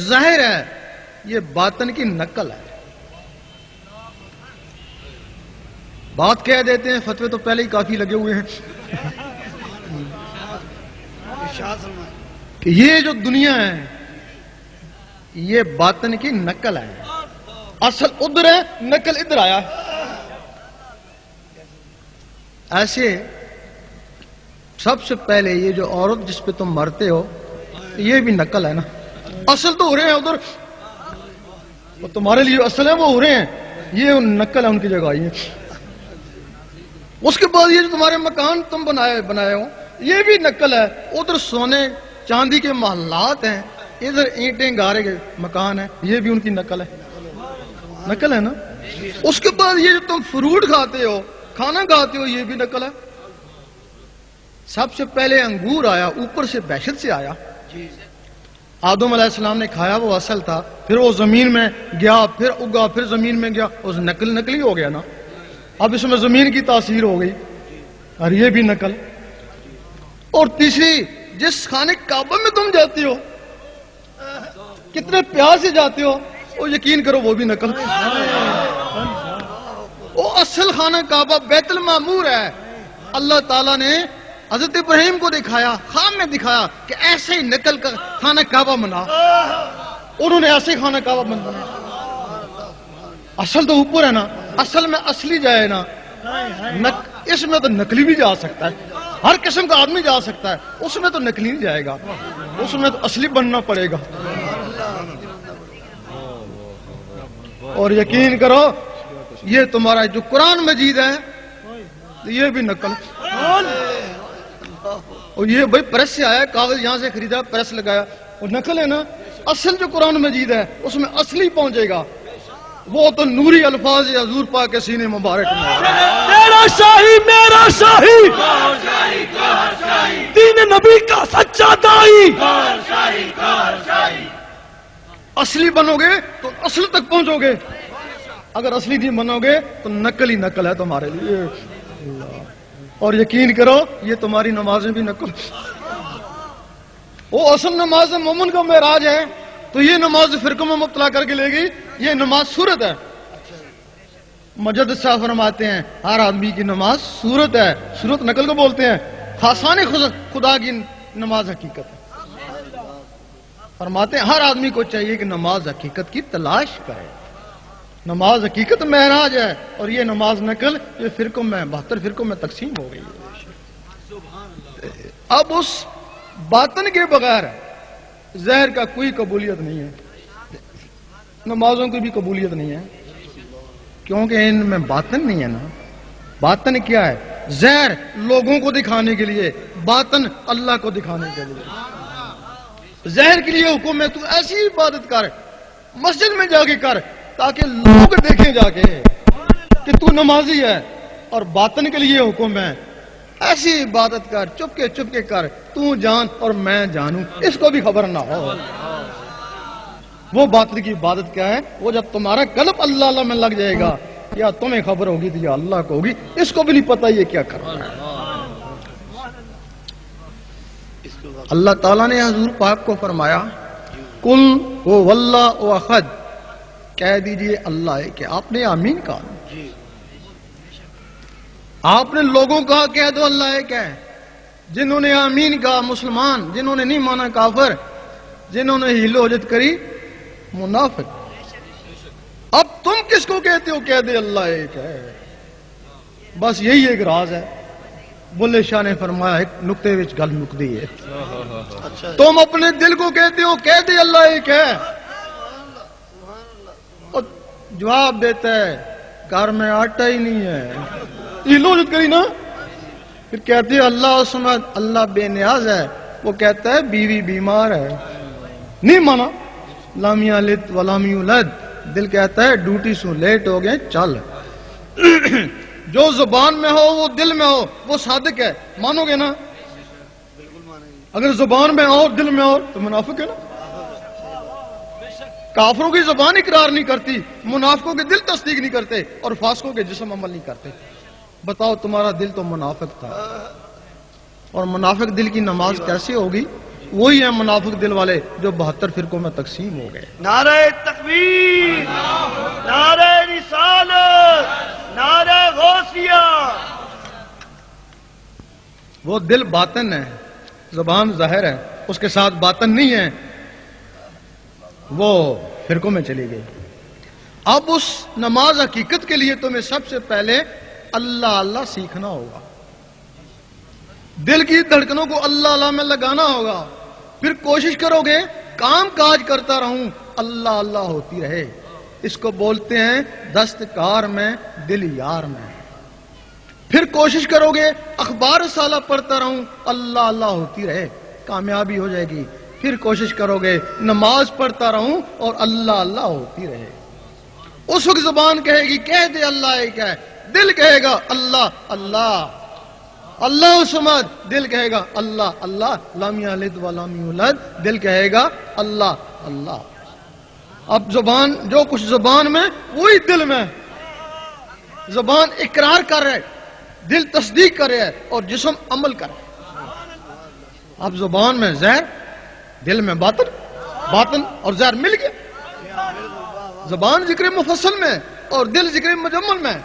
ظاہر ہے یہ باطن کی نقل ہے۔ بات کہہ دیتے ہیں، فتوے تو پہلے ہی کافی لگے ہوئے ہیں کہ یہ جو دنیا ہے یہ باطن کی نقل ہے، اصل ادھر ہے، نقل ادھر آیا ہے۔ ایسے سب سے پہلے یہ جو عورت جس پہ تم مرتے ہو یہ بھی نقل ہے نا، اصل تو ہو رہے ہیں ادھر، وہ تمہارے لیے اصل ہے وہ ہو رہے ہیں، یہ نقل ہے ان کی جگہ آئی ہے۔ اس کے بعد یہ جو تمہارے مکان تم بنائے ہو یہ بھی نقل ہے، ادھر سونے چاندی کے محلات ہیں، ادھر اینٹیں گارے کے مکان ہیں، یہ بھی ان کی نقل ہے، نقل ہے نا۔ اس کے بعد یہ جو تم فروٹ کھاتے ہو، کھانا کھاتے ہو، یہ بھی نقل ہے۔ سب سے پہلے انگور آیا، اوپر سے بحشت سے آیا، آدم علیہ السلام نے کھایا، وہ اصل تھا، پھر وہ زمین میں گیا، پھر اگا، پھر زمین میں گیا، اس نقلی ہو گیا نا، اب اس میں زمین کی تاثیر ہو گئی، اور یہ بھی نقل۔ اور تیسری، جس خانے کعبہ میں تم جاتے ہو، کتنے پیار سے جاتے ہو، وہ یقین کرو وہ بھی نقل۔ وہ اصل خانہ کعبہ بیت المعمور ہے، اللہ تعالیٰ نے حضرت ابراہیم کو دکھایا، خواب میں دکھایا کہ ایسے ہی نقل کا خانہ کعبہ بنا، انہوں نے ایسے خانہ کعبہ بنا۔ اصل تو اوپر ہے نا، اصل میں اصلی جائے نا، اس میں تو نقلی بھی جا سکتا ہے، ہر قسم کا آدمی جا سکتا ہے، اس میں تو نقلی نہیں جائے گا، اس میں تو اصلی بننا پڑے گا۔ اور یقین کرو یہ تمہارا جو قرآن مجید ہے یہ بھی نقل، اور یہ بھائی پریس سے آیا، کاغذ یہاں سے خریدا، پریس لگایا، وہ نقل ہے نا۔ اصل جو قرآن مجید ہے اس میں اصلی پہنچے گا، وہ تو نوری الفاظ حضور پاک کے سینے مبارک میں۔ تیرا شاہی میرا شاہی، دین نبی کا سچا دائی، اصلی بنو گے تو اصل تک پہنچو گے، اگر اصلی نہیں بنو گے تو نقل ہی نقل ہے تمہارے لیے۔ اور یقین کرو یہ تمہاری نمازیں بھی نقل، وہ اصل نماز مومن کا معراج ہے، تو یہ نماز فرقوں میں مبتلا کر کے لے گئی، یہ نماز صورت ہے۔ مجدد صاحب فرماتے ہیں ہر آدمی کی نماز صورت ہے، صورت نقل کو بولتے ہیں، خاصان خدا کی نماز حقیقت ہے۔ فرماتے ہیں ہر آدمی کو چاہیے کہ نماز حقیقت کی تلاش کرے، نماز حقیقت معراج ہے، اور یہ نماز نقل یہ فرقوں میں 72 فرقوں میں تقسیم ہو گئی ہے۔ اب اس باطن کے بغیر زہر کا کوئی قبولیت نہیں ہے، نمازوں کی بھی قبولیت نہیں ہے، کیونکہ ان میں باطن نہیں ہے نا۔ باطن کیا ہے؟ زہر لوگوں کو دکھانے کے لیے، باطن اللہ کو دکھانے کے لیے۔ زہر کے لیے حکم ہے تو ایسی عبادت کر، مسجد میں جا کے کر، تاکہ لوگ دیکھیں جا کے کہ تو نمازی ہے، اور باطن کے لیے حکم ہے ایسی عبادت کر، چپ کے کر، تو جان اور میں جانوں، اس کو بھی خبر نہ ہو۔ وہ باطن کی عبادت کیا ہے؟ وہ جب تمہارا قلب اللہ اللہ میں لگ جائے گا، یا تمہیں خبر ہوگی تو یا اللہ کو ہوگی، اس کو بھی نہیں پتا یہ کیا کر رہا ہے۔ اللہ تعالیٰ نے حضور پاک کو فرمایا کل هو واللہ احد، کہہ دیجئے اللہ ہے کہ آپ نے آمین کہا، آپ نے لوگوں کہا کہہ دو اللہ ہے کیا ہے، جنہوں نے آمین کہا مسلمان، جنہوں نے نہیں مانا کافر، جنہوں نے ہیل و حجت کری منافق۔ اب تم کس کو کہتے ہو کہہ دے اللہ ایک ہے، بس یہی ایک راز ہے۔ بلے شاہ نے فرمایا ایک نقطے وچ گل مکدی ہے، تم اپنے دل کو کہتے ہو کہہ دے اللہ ایک ہے، اور جواب دیتا ہے گھر میں آٹا ہی نہیں ہے، ہیل و حجت کری نا، پھر کہتے ہیں اللہ سمد، اللہ بے نیاز ہے، وہ کہتا ہے بیوی بیمار ہے، نہیں مانا لام یلد ولم یولد، دل کہتا ہے ڈیوٹی سے لیٹ ہو گئے چل۔ جو زبان میں ہو وہ دل میں ہو وہ صادق ہے، مانو گے نا؟ اگر زبان میں ہو دل میں ہو تو منافق ہے نا۔ کافروں کی زبان اقرار نہیں کرتی، منافقوں کے دل تصدیق نہیں کرتے، اور فاسقوں کے جسم عمل نہیں کرتے۔ بتاؤ تمہارا دل تو منافق تھا، اور منافق دل کی نماز کیسے ہوگی؟ وہی ہیں منافق دل والے جو 72 فرقوں میں تقسیم ہو گئے۔ نعرہ تکبیر، نعرہ رسالت، نعرہ غوثیہ۔ وہ دل باطن ہے، زبان ظاہر ہے، اس کے ساتھ باطن نہیں ہے، وہ فرقوں میں چلی گئی۔ اب اس نماز حقیقت کے لیے تمہیں سب سے پہلے اللہ اللہ سیکھنا ہوگا، دل کی دھڑکنوں کو اللہ اللہ میں لگانا ہوگا، پھر کوشش کرو گے کام کاج کرتا رہوں اللہ اللہ ہوتی رہے۔ اس کو بولتے ہیں دستکار میں دل یار میں۔ پھر کوشش کرو گے اخبار سالہ پڑھتا رہوں اللہ اللہ ہوتی رہے، کامیابی ہو جائے گی۔ پھر کوشش کرو گے نماز پڑھتا رہوں اور اللہ اللہ ہوتی رہے۔ اس وقت زبان کہے گی کہہ دے اللہ ایک ہے، دل کہے گا اللہ اللہ، اللہ سمد، دل کہے گا اللہ اللہ، لم یلد ولم یولد، دل کہے گا اللہ اللہ۔ اب زبان جو کچھ زبان میں وہی دل میں، زبان اقرار کر رہے، دل تصدیق کر رہے اور جسم عمل کر رہے۔ اب زبان میں زہر، دل میں باطن، باطن اور زہر مل گیا۔ زبان ذکر مفصل میں اور دل ذکر مجمل میں۔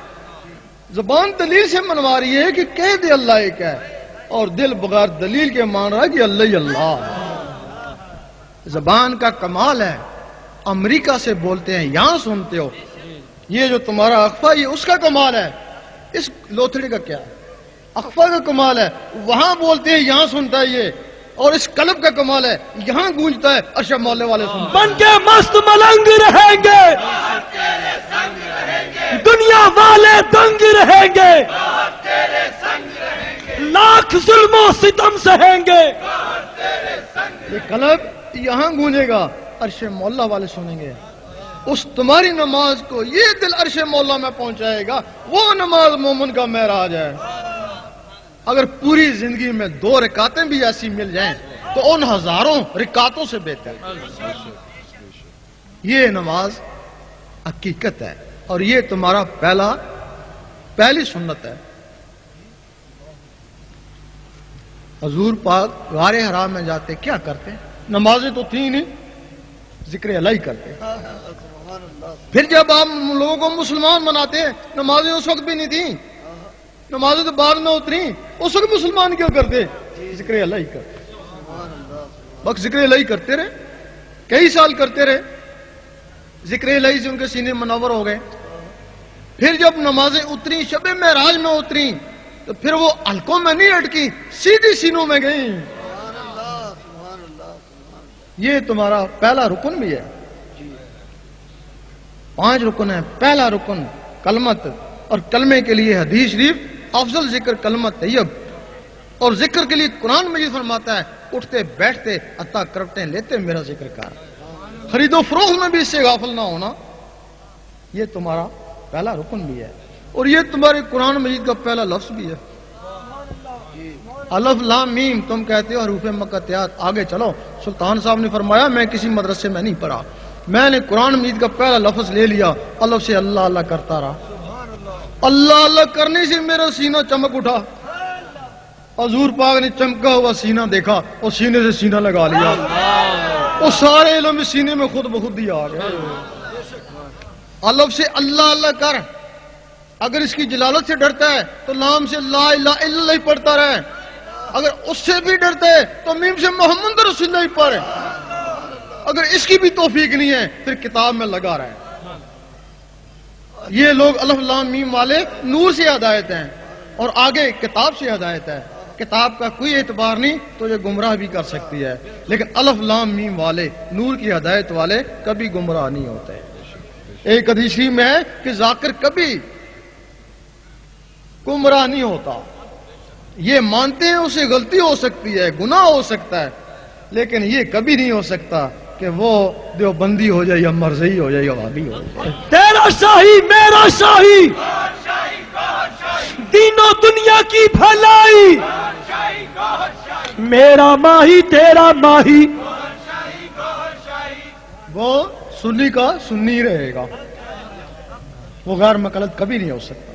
زبان دلیل سے منوا رہی ہے کہ کہہ دے اللہ ایک ہے، اور دل بغیر دلیل کے مان رہا ہے کہ اللہ ہی اللہ۔ زبان کا کمال ہے، امریکہ سے بولتے ہیں یہاں سنتے ہو، یہ جو تمہارا اخفا یہ اس کا کمال ہے، اس لوتھڑی کا کیا ہے؟ اخفا کا کمال ہے، وہاں بولتے ہیں یہاں سنتا ہے یہ، اور اس قلب کا کمال ہے یہاں گونجتا ہے، عرش مولا والے سنتے ہیں۔ بن کے مست ملنگ رہیں گے، دنیا والے دنگ رہیں گے، لاکھ ظلم و ستم سہیں گے۔ یہ قلب یہاں گونجے گا، عرش مولا والے سنیں گے۔ اس تمہاری نماز کو یہ دل عرش مولا میں پہنچائے گا، وہ نماز مومن کا معراج ہے۔ اگر پوری زندگی میں 2 رکعتیں بھی ایسی مل جائیں تو ان ہزاروں رکعتوں سے بہتر۔ یہ نماز حقیقت ہے، اور یہ تمہارا پہلی سنت ہے۔ حضور پاک غار حرام میں جاتے کیا کرتے؟ نمازیں تو تھیں نہیں، ذکر الہی کرتے۔ پھر جب آپ لوگوں کو مسلمان مناتے، نمازیں اس وقت بھی نہیں تھیں، نمازیں تو بعد میں اتری، اس وقت مسلمان کیا کرتے؟ ذکر الہی کرتے۔ وقت ذکر الہی کرتے رہے، کئی سال کرتے رہے، ذکر الہی سے ان کے سینے منور ہو گئے۔ پھر جب نمازیں اتری، شب معراج میں اتری، تو پھر وہ حلقوں میں نہیں اٹکی، سیدھی سینوں میں گئیں۔ یہ تمہارا پہلا رکن بھی ہے۔ 5 رکن ہے، پہلا رکن کلمت، اور کلمے کے لیے حدیث شریف افضل ذکر کلمت طیب، اور ذکر کے لیے قرآن مجید فرماتا ہے اٹھتے بیٹھتے عطا کرتے لیتے میرا ذکر کر، خرید و فروخت میں بھی اس سے غافل نہ ہونا۔ یہ تمہارا پہلا رکن بھی ہے، اور یہ تمہارے قرآن مجید کا پہلا لفظ بھی ہے۔ الف لام میم تم کہتے ہو حروف مقطعات، آگے چلو، سلطان صاحب نے فرمایا میں کسی مدرسے میں نہیں پڑھا، میں نے قرآن مجید کا پہلا لفظ لے لیا، الف سے اللہ اللہ کرتا رہا۔ اللہ اللہ کرنے سے میرا سینہ چمک اٹھا. حضور پاک نے چمکا ہوا سینہ دیکھا اور سینے سے سینہ لگا لیا. وہ سارے علم سینے میں خود بخود ہی آ گئے. الف سے اللہ اللہ کر. اگر اس کی جلالت سے ڈرتا ہے تو لام سے لا الہ الا اللہ پڑھتا رہے. اگر اس سے بھی ڈرتا ہے تو میم سے محمد رسول اللہ پڑھے. اگر اس کی بھی توفیق نہیں ہے پھر کتاب میں لگا رہے. یہ لوگ الف لام میم والے نور سے ہدایت ہیں اور آگے کتاب سے ہدایت ہے. کتاب کا کوئی اعتبار نہیں تو یہ گمراہ بھی کر سکتی ہے, لیکن الف لام میم والے نور کی ہدایت والے کبھی گمراہ نہیں ہوتے. ایک حدیث میں ہے کہ ذاکر کبھی گمراہ نہیں ہوتا. یہ مانتے ہیں اسے غلطی ہو سکتی ہے, گناہ ہو سکتا ہے, لیکن یہ کبھی نہیں ہو سکتا کہ وہ دیوبندی ہو جائے یا مرزئی ہو جائے یا وہابی ہو جائے. تیرا شاہی میرا شاہی, دینوں دنیا کی بھلائی, میرا ماہی تیرا ماہی. وہ سنی کا سنی رہے گا, وہ غیر مقلد کبھی نہیں ہو سکتا.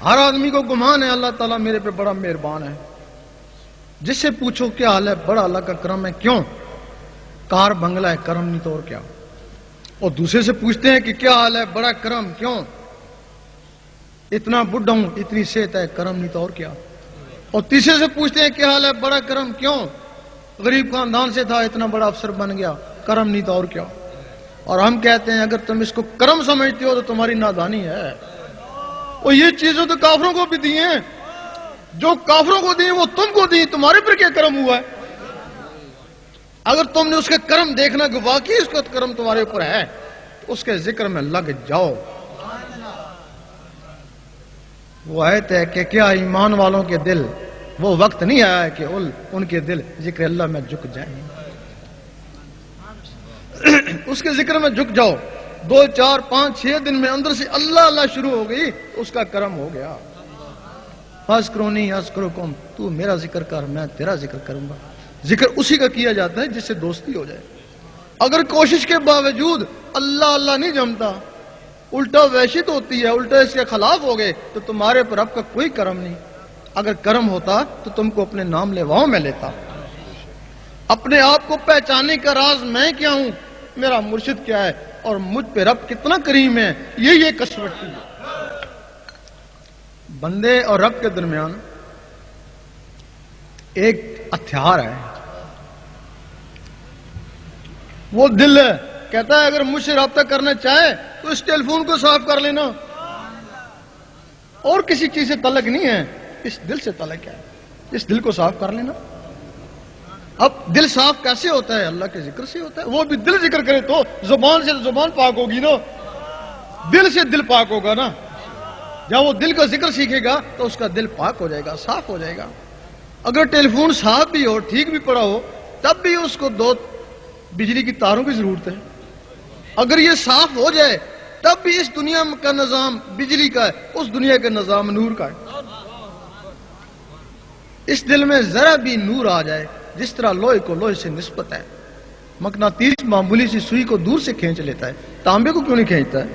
ہر آدمی کو گمان ہے اللہ تعالیٰ میرے پہ بڑا مہربان ہے. جس سے پوچھو کیا حال ہے, بڑا اللہ کا کرم ہے. کیوں؟ کار بنگلہ ہے, کرم نہیں تو اور کیا. اور دوسرے سے پوچھتے ہیں کہ کیا حال ہے, بڑا کرم. کیوں؟ اتنا بڈھا ہوں, اتنی صحت ہے, کرم نہیں تو اور کیا. اور تیسرے سے پوچھتے ہیں کیا حال ہے, بڑا کرم. کیوں؟ غریب خاندان سے تھا, اتنا بڑا افسر بن گیا, کرم نہیں تو اور کیا. اور ہم کہتے ہیں اگر تم اس کو کرم سمجھتے ہو تو تمہاری نادانی ہے. اور یہ چیزیں تو کافروں کو بھی دی ہیں, جو کافروں کو دی وہ تم کو دی, تمہارے پر کیا کرم ہوا ہے؟ اگر تم نے اس کے کرم دیکھنا کہ واقعی اس کا کرم تمہارے اوپر ہے تو اس کے ذکر میں لگ جاؤ. وہ آیت ہے کہ کیا ایمان والوں کے دل وہ وقت نہیں آیا ہے کہ ان کے دل ذکر اللہ میں جھک جائیں. اس کے ذکر میں جھک جاؤ. 2 4 5 6 دن میں اندر سے اللہ اللہ شروع ہو گئی, اس کا کرم ہو گیا. فاذکرونی اذکرکم, تو میرا ذکر کر میں تیرا ذکر کروں گا. ذکر اسی کا کیا جاتا ہے جس سے دوستی ہو جائے. اگر کوشش کے باوجود اللہ اللہ نہیں جمتا, الٹا وحشت ہوتی ہے, الٹا اس کے خلاف ہو گئے, تو تمہارے پر اب کا کوئی کرم نہیں. اگر کرم ہوتا تو تم کو اپنے نام لیواؤں میں لیتا. اپنے آپ کو پہچانے کا راز میں کیا ہوں, میرا مرشد کیا ہے, اور مجھ پہ رب کتنا کریم ہے, یہ کسوٹی ہے. بندے اور رب کے درمیان ایک ہتھیار ہے, وہ دل ہے. کہتا ہے اگر مجھ سے رابطہ کرنا چاہے تو اس ٹیلی فون کو صاف کر لینا, اور کسی چیز سے تعلق نہیں ہے, اس دل سے تعلق ہے, اس دل کو صاف کر لینا. اب دل صاف کیسے ہوتا ہے؟ اللہ کے ذکر سے ہوتا ہے. وہ بھی دل ذکر کرے تو زبان سے زبان پاک ہوگی نا, دل سے دل پاک ہوگا نا. جب وہ دل کا ذکر سیکھے گا تو اس کا دل پاک ہو جائے گا, صاف ہو جائے گا. اگر ٹیلی فون صاف بھی ہو, ٹھیک بھی پڑا ہو, تب بھی اس کو 2 بجلی کی تاروں کی ضرورت ہے. اگر یہ صاف ہو جائے تب بھی اس دنیا کا نظام بجلی کا ہے, اس دنیا کا نظام نور کا ہے. اس دل میں ذرا بھی نور آ جائے, جس طرح لوہے کو لوہے سے نسبت ہے. مقناطیس معمولی سی سوئی کو دور سے کھینچ لیتا ہے, تانبے کو کیوں نہیں کھینچتا ہے؟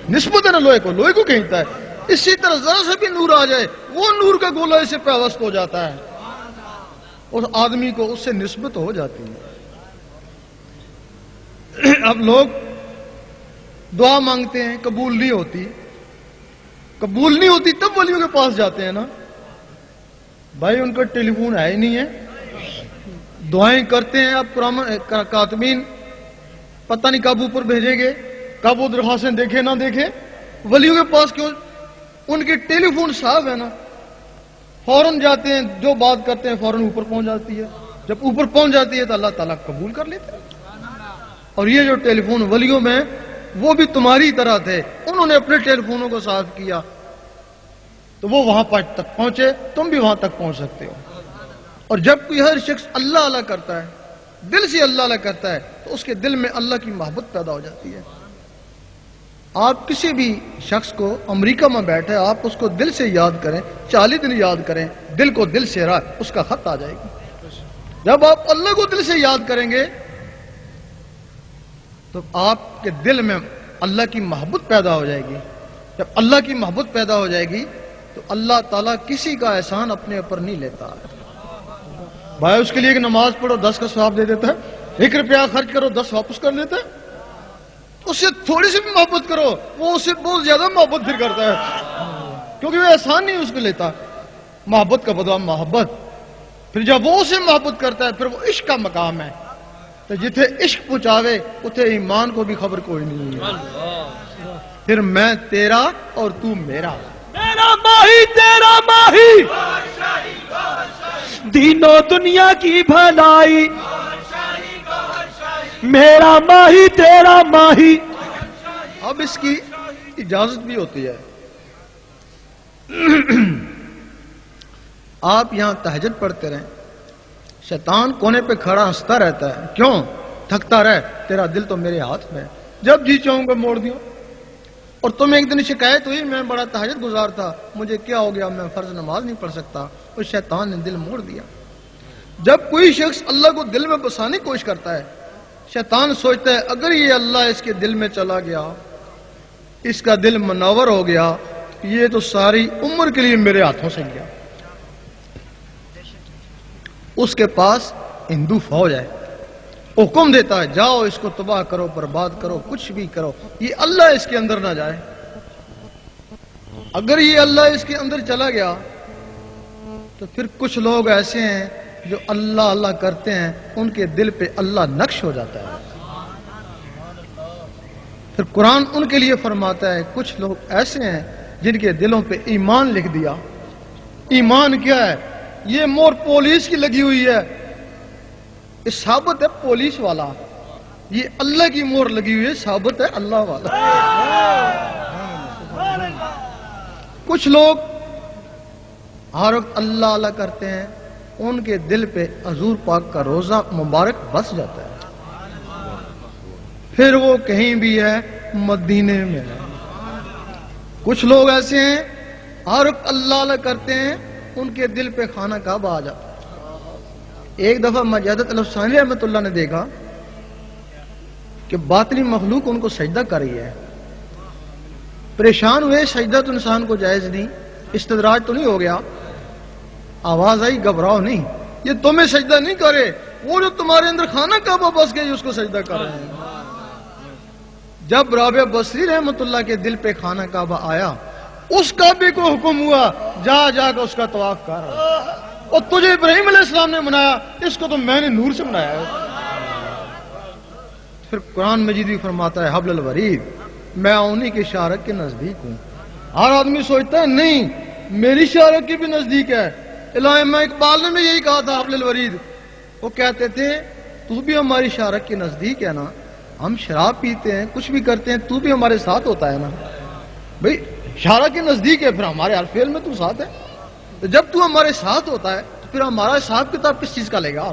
نسبت ہے نا لوہے کو کھینچتا ہے. اسی طرح ذرا سے بھی نور آ جائے, وہ نور کا گولہ اسے پیوست ہو جاتا ہے, اور آدمی کو اس سے نسبت ہو جاتی ہے. اب لوگ دعا مانگتے ہیں, قبول نہیں ہوتی, تب ولیوں کے پاس جاتے ہیں نا. بھائی ان کا ٹیلی فون ہے ہی نہیں ہے, دعائیں کرتے ہیں. اب کاتبین پتہ نہیں کب اوپر بھیجیں گے, کب وہ درخواستیں دیکھے نہ دیکھے. ولیوں کے پاس کیوں؟ ان کے ٹیلی فون صاحب ہے نا, فوراً جاتے ہیں, جو بات کرتے ہیں فوراً اوپر پہنچ جاتی ہے. جب اوپر پہنچ جاتی ہے تو اللہ تعالیٰ قبول کر لیتے ہیں. اور یہ جو ٹیلی فون ولیوں میں, وہ بھی تمہاری طرح تھے, انہوں نے اپنے ٹیلی فونوں کو صاف کیا تو وہ وہاں تک پہنچے, تم بھی وہاں تک پہنچ سکتے ہو. اور جب کوئی ہر شخص اللہ اللہ کرتا ہے, دل سے اللہ اللہ کرتا ہے, تو اس کے دل میں اللہ کی محبت پیدا ہو جاتی ہے. آپ کسی بھی شخص کو امریکہ میں بیٹھے, آپ اس کو دل سے یاد کریں, 40 دن یاد کریں, دل کو دل سے رہا, اس کا خط آ جائے گا. جب آپ اللہ کو دل سے یاد کریں گے تو آپ کے دل میں اللہ کی محبت پیدا ہو جائے گی. جب اللہ کی محبت پیدا ہو جائے گی تو اللہ تعالیٰ کسی کا احسان اپنے اوپر نہیں لیتا. بھائی اس کے لیے ایک نماز پڑھو 10 کا ثواب دے دیتا ہے, 1 روپیہ خرچ کرو 10 واپس کر لیتا ہے. اس سے تھوڑی سی بھی محبت کرو, وہ اس سے بہت زیادہ محبت پھر کرتا ہے, کیونکہ وہ احسان نہیں اس کو لیتا. محبت کا بدلہ محبت. پھر جب وہ اسے محبت کرتا ہے پھر وہ عشق کا مقام ہے. تو جتھے عشق پہنچاوے اتھے ایمان کو بھی خبر کوئی نہیں ہے. پھر میں تیرا اور تو میرا, میرا ماہی تیرا ماہی, دین و دنیا کی بھلائی, میرا ماہی تیرا ماہی. اب اس کی اجازت بھی ہوتی ہے. آپ یہاں تہجد پڑھتے رہیں, شیطان کونے پہ کھڑا ہنستا رہتا ہے, کیوں تھکتا رہے, تیرا دل تو میرے ہاتھ میں ہے, جب جی چاہوں گا موڑ دیوں. اور تمہیں ایک دن شکایت ہوئی میں بڑا تہجد گزار تھا, مجھے کیا ہو گیا, میں فرض نماز نہیں پڑھ سکتا, اور شیطان نے دل موڑ دیا. جب کوئی شخص اللہ کو دل میں بسانے کی کوشش کرتا ہے, شیطان سوچتا ہے اگر یہ اللہ اس کے دل میں چلا گیا, اس کا دل منور ہو گیا, یہ تو ساری عمر کے لیے میرے ہاتھوں سے گیا. اس کے پاس ہندو فوج ہے, حکم دیتا ہے جاؤ اس کو تباہ کرو, برباد کرو, کچھ بھی کرو, یہ اللہ اس کے اندر نہ جائے. اگر یہ اللہ اس کے اندر چلا گیا تو پھر کچھ لوگ ایسے ہیں جو اللہ اللہ کرتے ہیں, ان کے دل پہ اللہ نقش ہو جاتا ہے. پھر قرآن ان کے لیے فرماتا ہے کچھ لوگ ایسے ہیں جن کے دلوں پہ ایمان لکھ دیا. ایمان کیا ہے؟ یہ مور پولیس کی لگی ہوئی ہے, یہ ثابت ہے پولیس والا. یہ اللہ کی مور لگی ہوئی ہے, ثابت ہے اللہ والا. کچھ لوگ ہر وقت اللہ اللہ کرتے ہیں, ان کے دل پہ حضور پاک کا روزہ مبارک بس جاتا ہے, پھر وہ کہیں بھی ہے مدینے میں ہے. کچھ لوگ ایسے ہیں ہر وقت اللہ اللہ کرتے ہیں, ان کے دل پہ خانہ کعبہ آ جاتا ہے. ایک دفعہ مجاہد الافسانی رحمۃ اللہ نے دیکھا کہ باطنی مخلوق ان کو سجدہ کر رہی ہے. پریشان ہوئے, سجدہ تو انسان کو جائز نہیں, استدراج تو نہیں ہو گیا. آواز آئی گھبراؤ نہیں, یہ تمہیں سجدہ نہیں کرے, وہ جو تمہارے اندر خانہ کعبہ بس گئی اس کو سجدہ کر رہے ہیں. جب رابعہ بصری رحمۃ اللہ کے دل پہ خانہ کعبہ آیا, اس کعبے کو حکم ہوا جا جا کر اس کا طواف کر, اور تجھے ابراہیم علیہ السلام نے بنایا, اس کو تو میں نے نور سے بنایا ہے. پھر قرآن مجید بھی فرماتا ہے حبل الورید, میں انہی کے شارک کے نزدیک ہوں. ہر آدمی سوچتا ہے نہیں میری شارک کی بھی نزدیک ہے. علامہ اقبال نے بھی یہی کہا تھا حبل الورید. وہ کہتے تھے تو بھی ہماری شارک کے نزدیک ہے نا, ہم شراب پیتے ہیں کچھ بھی کرتے ہیں, تو بھی ہمارے ساتھ ہوتا ہے نا. بھئی شارک کے نزدیک ہے, پھر ہمارے ہر فعل میں تو ساتھ ہے. تو جب تو ہمارے ساتھ ہوتا ہے تو پھر ہمارا حساب کتاب کس چیز کا لے گا؟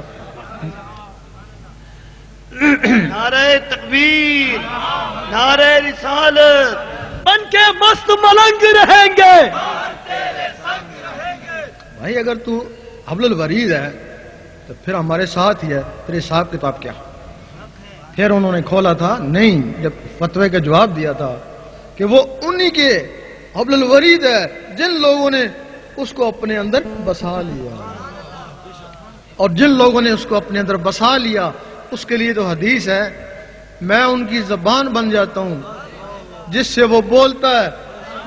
نعرہ تکبیر, نعرہ رسالت, بن کے مست ملنگ رہیں گے. بھائی اگر تو حبل الورید ہے تو پھر ہمارے ساتھ ہی ہے, پھر حساب کتاب کیا؟ پھر انہوں نے کھولا تھا نہیں, جب فتوے کا جواب دیا تھا کہ وہ انہی کے حبل الورید ہے جن لوگوں نے اس کو اپنے اندر بسا لیا, اور جن لوگوں نے اس کو اپنے اندر بسا لیا اس کے لیے تو حدیث ہے میں ان کی زبان بن جاتا ہوں جس سے وہ بولتا ہے,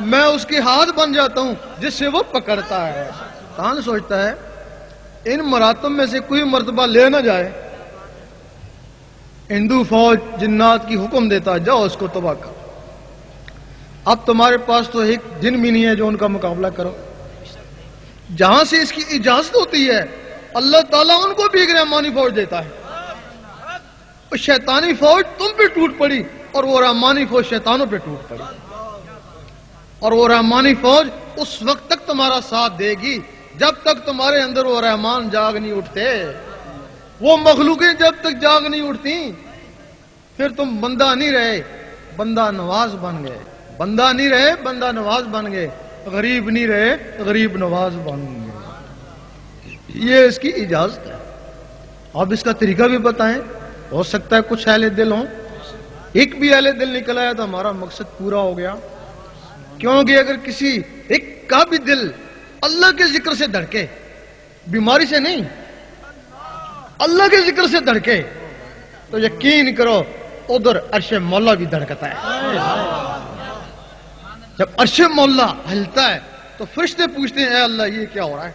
میں اس کے ہاتھ بن جاتا ہوں جس سے وہ پکڑتا ہے. کان سوچتا ہے ان مراتب میں سے کوئی مرتبہ لے نہ جائے. ہندو فوج جنات کی حکم دیتا ہے جاؤ اس کو تباہ کرو. اب تمہارے پاس تو ایک جن بھی نہیں ہے جو ان کا مقابلہ کرو. جہاں سے اس کی اجازت ہوتی ہے اللہ تعالیٰ ان کو بھی ایک رحمانی فوج دیتا ہے. شیطانی فوج تم پہ ٹوٹ پڑی اور وہ رحمانی فوج شیطانوں پہ ٹوٹ پڑی, اور وہ رحمانی فوج اس وقت تک تمہارا ساتھ دے گی جب تک تمہارے اندر وہ رحمان جاگ نہیں اٹھتے. وہ مخلوقیں جب تک جاگ نہیں اٹھتی پھر تم بندہ نہیں رہے بندہ نواز بن گئے, بندہ نہیں رہے بندہ نواز بن گئے, غریب نہیں رہے غریب نواز بن گئے. یہ اس کی اجازت ہے. اب اس کا طریقہ بھی بتائیں, ہو سکتا ہے کچھ اہل دل ہوں ایک بھی اہل دل نکل آیا تو ہمارا مقصد پورا ہو گیا. کیونکہ اگر کسی ایک کا بھی دل اللہ کے ذکر سے دھڑکے، بیماری سے نہیں، اللہ کے ذکر سے دھڑکے، تو یقین کرو ادھر عرش مولا بھی دھڑکتا ہے. جب عرش مولا ہلتا ہے تو فرشتے پوچھتے ہیں اے اللہ یہ کیا ہو رہا ہے؟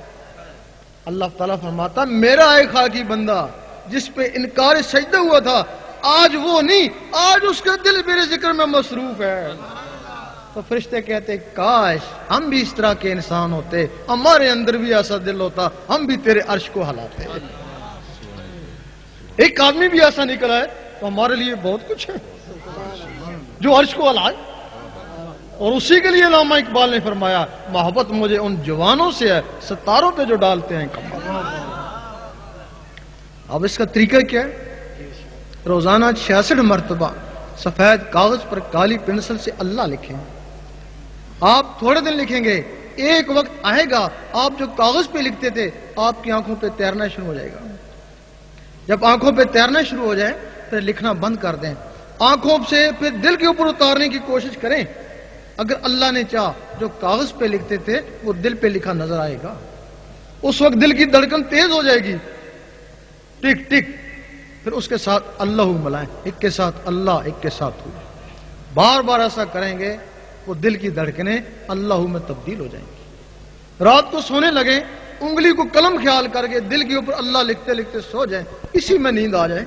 اللہ تعالیٰ فرماتا میرا ایک خاکی بندہ جس پہ انکار سجدہ ہوا تھا آج وہ نہیں، آج اس کا دل میرے ذکر میں مصروف ہے. تو فرشتے کہتے کاش ہم بھی اس طرح کے انسان ہوتے، ہمارے اندر بھی ایسا دل ہوتا، ہم بھی تیرے عرش کو ہلاتے. ایک آدمی بھی ایسا نکلا ہے تو ہمارے لیے بہت کچھ ہے جو عرش کو ہلائے. اور اسی کے لیے علامہ اقبال نے فرمایا محبت مجھے ان جوانوں سے ہے ستاروں پہ جو ڈالتے ہیں کمر. اب اس کا طریقہ کیا ہے؟ روزانہ 66 مرتبہ سفید کاغذ پر کالی پنسل سے اللہ لکھیں. آپ تھوڑے دن لکھیں گے، ایک وقت آئے گا آپ جو کاغذ پہ لکھتے تھے آپ کی آنکھوں پہ تیرنا شروع ہو جائے گا. جب آنکھوں پہ تیرنا شروع ہو جائے پھر لکھنا بند کر دیں. آنکھوں سے پھر دل کے اوپر اتارنے کی کوشش کریں. اگر اللہ نے چاہ جو کاغذ پہ لکھتے تھے وہ دل پہ لکھا نظر آئے گا. اس وقت دل کی دھڑکن تیز ہو جائے گی، ٹک ٹک. پھر اس کے ساتھ اللہ ملائیں، ایک کے ساتھ اللہ، ایک کے ساتھ ہو. بار بار ایسا کریں گے وہ دل کی دھڑکنیں اللہ میں تبدیل ہو جائیں گی. رات کو سونے لگیں، انگلی کو قلم خیال کر کے دل کے اوپر اللہ لکھتے لکھتے سو جائیں، اسی میں نیند آ جائے.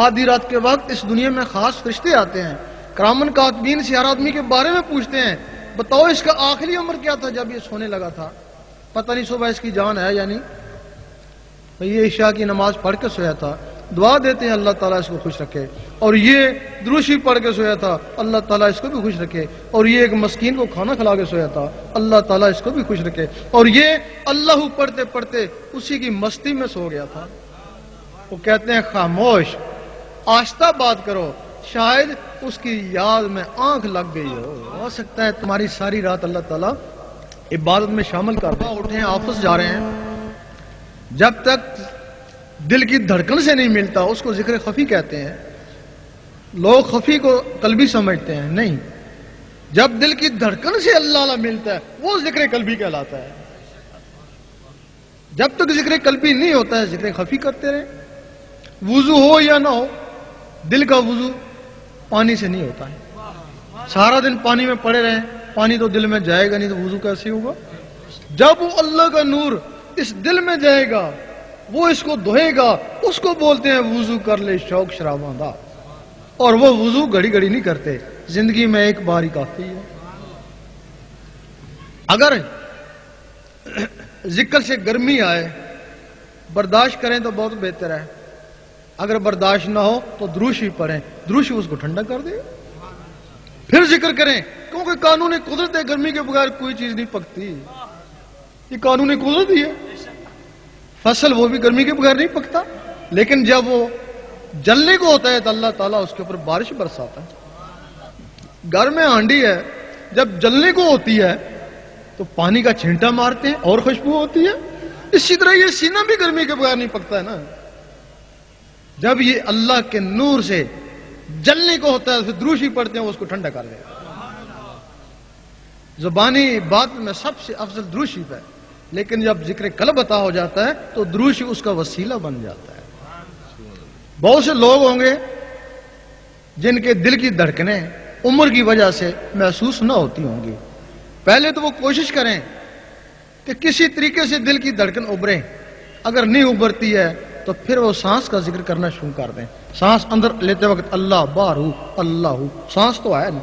آدھی رات کے وقت اس دنیا میں خاص فرشتے آتے ہیں، کرامن کاتبین سے ہر آدمی کے بارے میں پوچھتے ہیں بتاؤ اس کا آخری عمر کیا تھا جب یہ سونے لگا تھا، پتہ نہیں صبح اس کی جان ہے یا نہیں. یہ عشاء کی نماز پڑھ کے سویا تھا، دعا دیتے ہیں اللہ تعالیٰ اس کو خوش رکھے. اور یہ دروشی پڑھ کے سویا تھا، اللہ تعالیٰ اس کو بھی خوش رکھے. اور یہ ایک مسکین کو کھانا کھلا کے سویا تھا، اللہ تعالیٰ اس کو بھی خوش رکھے. اور یہ اللہ پڑھتے پڑھتے اسی کی مستی میں سو گیا تھا. وہ کہتے ہیں خاموش، آہستہ بات کرو، شاید اس کی یاد میں آنکھ لگ گئی ہو سکتا ہے تمہاری ساری رات اللہ تعالیٰ عبادت میں شامل کر دے. اٹھے ہیں آفس جا رہے ہیں، جب تک دل کی دھڑکن سے نہیں ملتا اس کو ذکر خفی کہتے ہیں. لوگ خفی کو قلبی سمجھتے ہیں، نہیں، جب دل کی دھڑکن سے اللہ ملتا ہے وہ ذکر قلبی کہلاتا ہے. جب تک ذکر قلبی نہیں ہوتا ہے ذکر خفی کرتے رہیں. وضو ہو یا نہ ہو، دل کا وضو پانی سے نہیں ہوتا ہے. سارا دن پانی میں پڑے رہیں، پانی تو دل میں جائے گا نہیں تو وضو کیسے ہوگا؟ جب وہ اللہ کا نور اس دل میں جائے گا وہ اس کو دھوئے گا، اس کو بولتے ہیں وضو کر لے شوق شراباں دا. اور وہ وضو گھڑی گھڑی نہیں کرتے، زندگی میں ایک بار ہی کافی ہے. اگر ذکر سے گرمی آئے برداشت کریں تو بہت بہتر ہے. اگر برداشت نہ ہو تو دروشی پڑھیں، دروشی اس کو ٹھنڈا کر دے. پھر ذکر کریں، کیونکہ قانون قدرت ہے، گرمی کے بغیر کوئی چیز نہیں پکتی. یہ قانون قدرت ہی ہے. فصل وہ بھی گرمی کے بغیر نہیں پکتا، لیکن جب وہ جلنے کو ہوتا ہے تو اللہ تعالیٰ اس کے اوپر بارش برساتا ہے. گھر میں ہانڈی ہے، جب جلنے کو ہوتی ہے تو پانی کا چھینٹا مارتے ہیں اور خوشبو ہوتی ہے. اسی طرح یہ سینہ بھی گرمی کے بغیر نہیں پکتا ہے نا. جب یہ اللہ کے نور سے جلنے کو ہوتا ہے پھر دروشی پڑھتے ہیں وہ اس کو ٹھنڈا کر دے. زبانی بات میں سب سے افضل دروشی ہے، لیکن جب ذکر قلب عطا ہو جاتا ہے تو دروشی اس کا وسیلہ بن جاتا ہے. بہت سے لوگ ہوں گے جن کے دل کی دھڑکنیں عمر کی وجہ سے محسوس نہ ہوتی ہوں گی. پہلے تو وہ کوشش کریں کہ کسی طریقے سے دل کی دھڑکن ابھرے. اگر نہیں ابھرتی ہے تو پھر وہ سانس کا ذکر کرنا شروع کر دیں. سانس اندر لیتے وقت اللہ باہر ہو اللہ ہو، سانس تو ہے نا،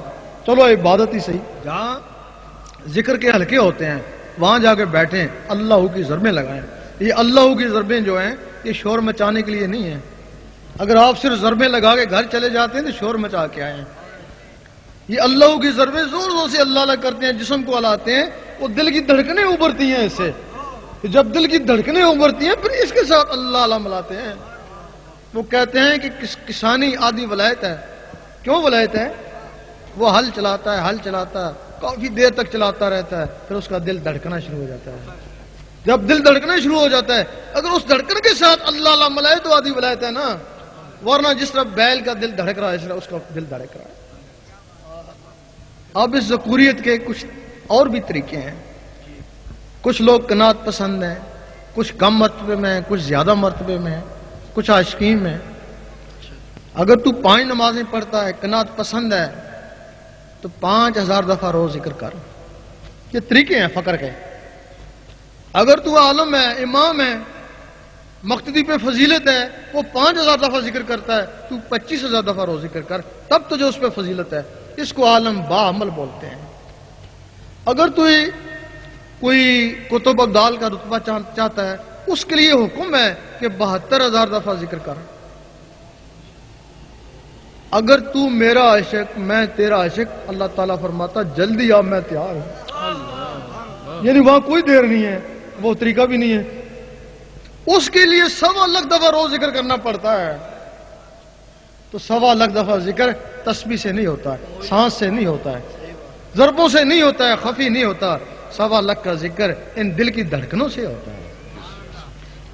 چلو عبادت ہی صحیح. جہاں ذکر کے حلقے ہوتے ہیں وہاں جا کے بیٹھیں، اللہ کی ضربیں لگائیں. یہ اللہ کی ضربیں جو ہیں یہ شور مچانے کے لیے نہیں ہیں. اگر آپ صرف ضربیں لگا کے گھر چلے جاتے ہیں تو شور مچا کے آئے ہیں. یہ اللہ کی ضربیں زور زور سے اللہ کرتے ہیں، جسم کو ہلاتے ہیں، وہ دل کی دھڑکنیں ابھرتی ہیں. اس سے جب دل کی دھڑکنیں ابھرتی ہیں پھر اس کے ساتھ اللہ ملاتے ہیں. وہ کہتے ہیں کہ کسانی آدھی ولایت ہے. کیوں ولایت ہے؟ وہ ہل چلاتا ہے کافی دیر تک چلاتا رہتا ہے، پھر اس کا دل دھڑکنا شروع ہو جاتا ہے. جب دل دھڑکنا شروع ہو جاتا ہے اگر اس دھڑکن کے ساتھ اللہ ملائے تو آدھی ولایت ہے نا. ورنہ جس طرح بیل کا دل دھڑک رہا ہے اس طرح اس کا دل دھڑک رہا ہے. اب اس ذکوریت کے کچھ اور بھی طریقے ہیں. کچھ لوگ قناعت پسند ہیں، کچھ کم مرتبے میں ہیں، کچھ زیادہ مرتبے میں ہیں، کچھ عاشقین میں. اگر تو 5 نمازیں پڑھتا ہے، قناعت پسند ہے، تو 5000 دفعہ روز ذکر کر. یہ طریقے ہیں فقر کے. اگر تو عالم ہے، امام ہے، مقتدی پہ فضیلت ہے، وہ 5000 دفعہ ذکر کرتا ہے، تو 25000 دفعہ روز ذکر کر، تب تو جو اس پہ فضیلت ہے. اس کو عالم با عمل بولتے ہیں. اگر تو کوئی کتب ابدال کا رتبہ چاہتا ہے، اس کے لیے حکم ہے کہ 72000 دفعہ ذکر کر. اگر تو میرا عاشق، میں تیرا عاشق، اللہ تعالیٰ فرماتا جلدی آ، میں تیار ہوں. یعنی وہاں کوئی دیر نہیں ہے، وہ طریقہ بھی نہیں ہے. اس کے لیے 1.25 دفعہ روز ذکر کرنا پڑتا ہے. تو 1.25 دفعہ ذکر تسبیح سے نہیں ہوتا ہے، سانس سے نہیں ہوتا ہے، ضربوں سے نہیں ہوتا ہے، خفی نہیں ہوتا. 1.25 کا ذکر ان دل کی دھڑکنوں سے ہوتا ہے.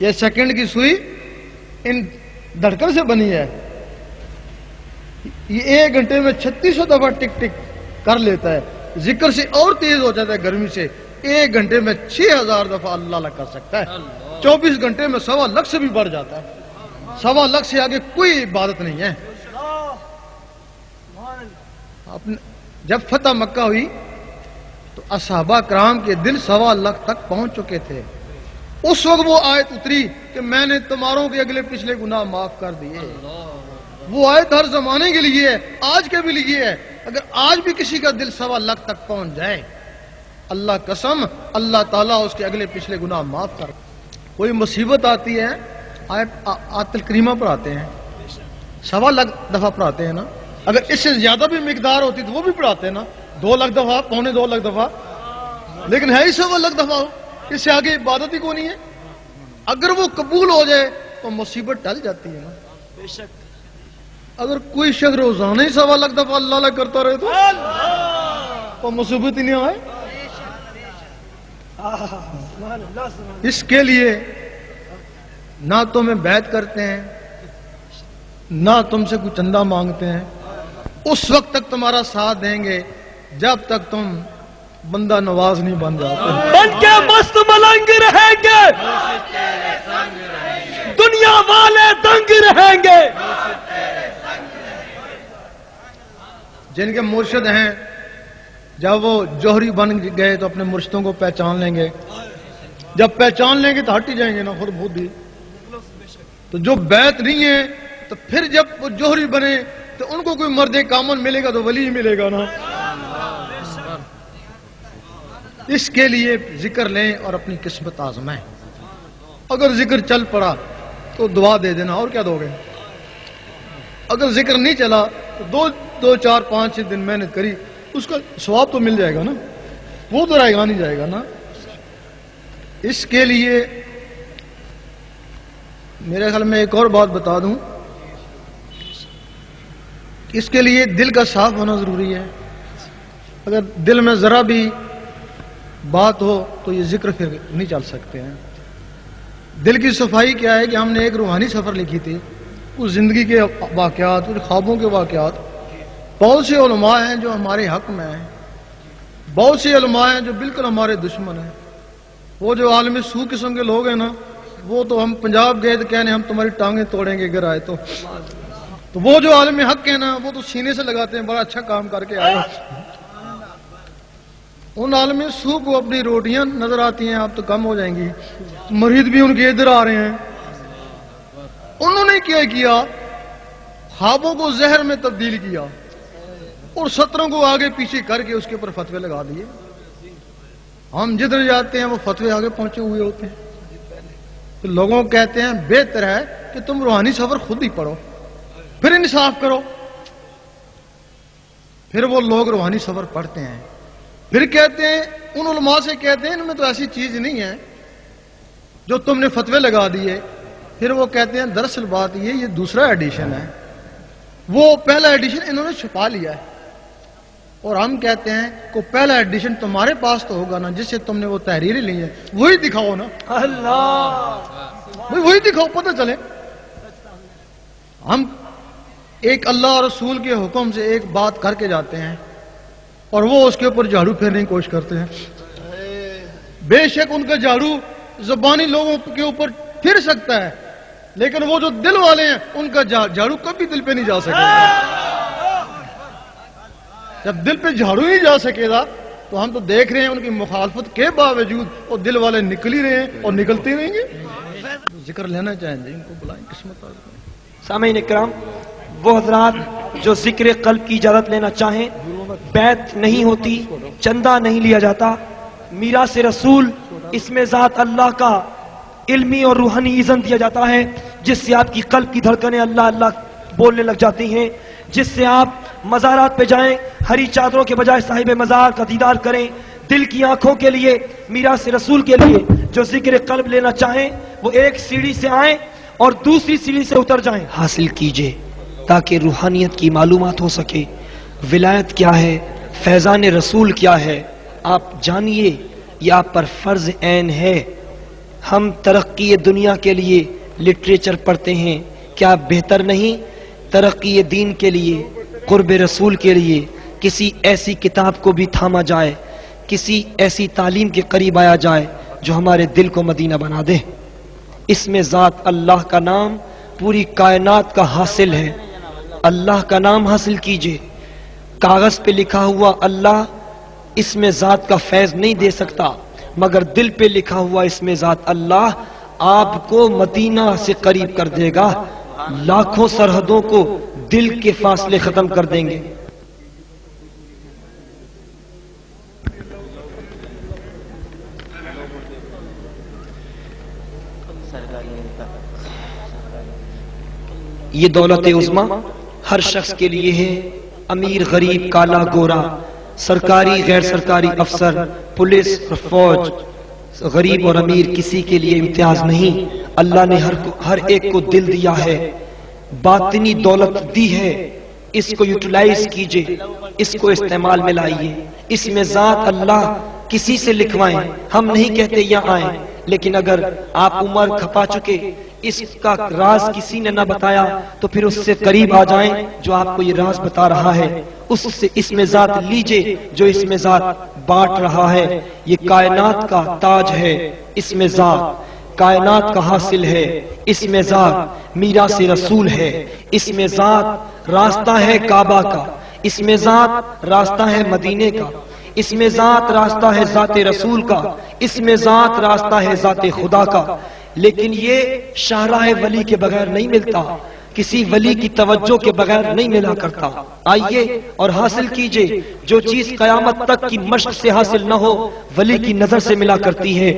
یہ سیکنڈ کی سوئی ان دھڑکن سے بنی ہے. یہ 1 گھنٹے میں 3600 دفعہ ٹک ٹک کر لیتا ہے. ذکر سے اور تیز ہو جاتا ہے گرمی سے. 1 گھنٹے میں 6000 دفعہ اللہ اللہ کر سکتا ہے. 24 گھنٹے میں 1.25 سے بھی بڑھ جاتا ہے. 1.25 سے آگے کوئی عبادت نہیں ہے. جب فتح مکہ ہوئی تو اصحابہ کرام کے دل 1.25 تک پہنچ چکے تھے. اس وقت وہ آیت اتری کہ میں نے تمہاروں کے اگلے پچھلے گناہ معاف کر دیے. وہ آیت ہر زمانے کے لیے ہے، آج کے بھی لیے ہے. اگر آج بھی کسی کا دل 1.25 تک پہنچ جائے، اللہ قسم اللہ تعالیٰ اس کے اگلے پچھلے گناہ معاف کر. کوئی مصیبت آتی ہے، آیت الکریمہ پڑھاتے ہیں، 1.25 دفعہ پڑھاتے ہیں نا. اگر اس سے زیادہ بھی مقدار ہوتی تو وہ بھی پڑھاتے ہیں نا، 2 لاکھ دفعہ، 2.25 دفعہ. لیکن ہے ہی 1.25 دفعہ، اس سے آگے عبادت ہی کوئی نہیں ہے. اگر وہ قبول ہو جائے تو مصیبت ٹل جاتی ہے نا. بے شک. اگر کوئی شخص روزانہ ہی 1.25 دفعہ اللہ اللہ کرتا رہے تو مصیبت ہی نہیں آئے. اس کے لیے نہ تمہیں بیعت کرتے ہیں، نہ تم سے کوئی چندہ مانگتے ہیں. اس وقت تک تمہارا ساتھ دیں گے جب تک تم بندہ نواز نہیں بن جاتے. بن کے مست ملنگ رہیں گے، دنیا والے دنگ رہیں گے. جن کے مرشد ہیں جب وہ جوہری بن گئے تو اپنے مرشدوں کو پہچان لیں گے. جب پہچان لیں گے تو ہٹ ہی جائیں گے نا خود ہی. تو جو بیعت نہیں ہے تو پھر جب وہ جوہری بنے تو ان کو کوئی مرد کامل ملے گا تو ولی ہی ملے گا نا. اس کے لیے ذکر لیں اور اپنی قسمت آزمائیں. اگر ذکر چل پڑا تو دعا دے دینا، اور کیا دو گے. اگر ذکر نہیں چلا تو 2 4 5 6 دن محنت کری، اس کا ثواب تو مل جائے گا نا، وہ تو رائے گا نہیں جائے گا نا. اس کے لیے میرے خیال میں ایک اور بات بتا دوں، اس کے لیے دل کا صاف ہونا ضروری ہے. اگر دل میں ذرا بھی بات ہو تو یہ ذکر پھر نہیں چل سکتے ہیں. دل کی صفائی کیا ہے کہ ہم نے ایک روحانی سفر لکھی تھی، اس زندگی کے واقعات، اس خوابوں کے واقعات. بہت سے علماء ہیں جو ہمارے حق میں ہیں، بہت سے علماء ہیں جو بالکل ہمارے دشمن ہیں. وہ جو عالم سو قسم کے لوگ ہیں نا، وہ تو ہم پنجاب گئے تو کہنے ہم تمہاری ٹانگیں توڑیں گے اگر آئے تو. تو وہ جو عالم حق ہیں نا، وہ تو سینے سے لگاتے ہیں بڑا اچھا کام کر کے آئے. ان عالم سو کو اپنی روٹیاں نظر آتی ہیں، آپ تو کم ہو جائیں گی. مرید بھی ان کے ادھر آ رہے ہیں. انہوں نے کیا خوابوں کو زہر میں تبدیل کیا اور 17 کو آگے پیچھے کر کے اس کے اوپر فتوے لگا دیے. ہم جدھر جاتے ہیں وہ فتوے آگے پہنچے ہوئے ہوتے ہیں. تو لوگوں کو کہتے ہیں بہتر ہے کہ تم روحانی سفر خود ہی پڑھو، پھر انصاف کرو. پھر وہ لوگ روحانی سفر پڑھتے ہیں، پھر کہتے ہیں ان علماء سے کہتے ہیں ان میں تو ایسی چیز نہیں ہے جو تم نے فتوے لگا دیے. پھر وہ کہتے ہیں دراصل بات یہ دوسرا ایڈیشن ہے، وہ پہلا ایڈیشن انہوں نے چھپا لیا ہے. اور ہم کہتے ہیں کہ پہلا ایڈیشن تمہارے پاس تو ہوگا نا، جس سے تم نے وہ تحریریں لی ہیں، وہی دکھاؤ نا. اللہ وہی دکھاؤ، پتہ چلے. ہم ایک اللہ اور رسول کے حکم سے ایک بات کر کے جاتے ہیں اور وہ اس کے اوپر جھاڑو پھیرنے کی کوشش کرتے ہیں. بے شک ان کا جھاڑو زبانی لوگوں کے اوپر پھر سکتا ہے، لیکن وہ جو دل والے ہیں ان کا جھاڑو کبھی دل پہ نہیں جا سکے گا. جب دل پہ جھاڑو ہی جا سکے گا تو ہم تو دیکھ رہے ہیں ان کی مخالفت کے باوجود وہ دل والے نکل ہی رہے ہیں اور نکلتے رہیں گے. ذکر لینا چاہیں گے ان کو بلائیں. قسمت سامعین اکرام، وہ حضرات جو ذکر قلب کی اجازت لینا چاہیں، بیعت نہیں ہوتی، چندہ نہیں لیا جاتا، میراث رسول اس میں ذات اللہ کا علمی اور روحانی اذن دیا جاتا ہے، جس سے آپ کی قلب کی دھڑکنیں اللہ اللہ بولنے لگ جاتی ہیں، جس سے آپ مزارات پہ جائیں، ہری چادروں کے بجائے صاحب مزار کا دیدار کریں. دل کی آنکھوں کے لیے، میراث رسول کے لیے جو ذکر قلب لینا چاہیں وہ ایک سیڑھی سے آئیں اور دوسری سیڑھی سے اتر جائیں. حاصل کیجئے تاکہ روحانیت کی معلومات ہو سکے. ولایت کیا ہے، فیضان رسول کیا ہے، آپ جانیے. یہ آپ پر فرض عین ہے. ہم ترقی دنیا کے لیے لٹریچر پڑھتے ہیں، کیا بہتر نہیں ترقی دین کے لیے، قرب رسول کے لیے کسی ایسی کتاب کو بھی تھاما جائے، کسی ایسی تعلیم کے قریب آیا جائے جو ہمارے دل کو مدینہ بنا دے. اس میں ذات اللہ کا نام پوری کائنات کا حاصل ہے. اللہ کا نام حاصل کیجئے. کاغذ پہ لکھا ہوا اللہ اس میں ذات کا فیض نہیں دے سکتا، مگر دل پہ لکھا ہوا اس میں ذات اللہ آپ کو مدینہ سے قریب کر دے گا. لاکھوں سرحدوں کو دل کے فاصلے ختم کر دیں گے. یہ دولت عظمی ہر شخص کے لیے ہے. امیر غریب کالا گورا، سرکاری غیر سرکاری افسر، پولیس اور فوج، غریب اور امیر کسی کے لیے امتیاز نہیں. اللہ نے ہر ایک کو دل دیا ہے، باطنی دولت دی ہے. اس کو یوٹیلائز کیجئے، اس کو استعمال میں لائیے. اس میں ذات اللہ کسی سے لکھوائیں. ہم نہیں کہتے یہاں آئیں، لیکن اگر آپ عمر کھپا چکے، اس کا راز کسی نے نہ بتایا تو پھر اس سے قریب آ جائیں جو آپ کو یہ راز بتا رہا ہے. اس سے اس میں ذات لیجئے جو اس میں ذات بانٹ رہا ہے. یہ کائنات کا تاج ہے، اس میں ذات کائنات کا حاصل ہے. اس میں ذات میراث رسول ہے. اس میں ذات راستہ ہے کعبہ کا. اس میں ذات راستہ ہے مدینے کا. اس میں ذات راستہ ہے ذات رسول کا. اس میں ذات راستہ ہے ذات خدا کا. لیکن یہ شاہراہ ولی کے بغیر نہیں ملتا، کسی ولی کی توجہ کے بغیر نہیں ملا کرتا. آئیے اور حاصل کیجئے. جو چیز قیامت تک کی مشق سے حاصل نہ ہو ولی کی نظر سے ملا کرتی ہے.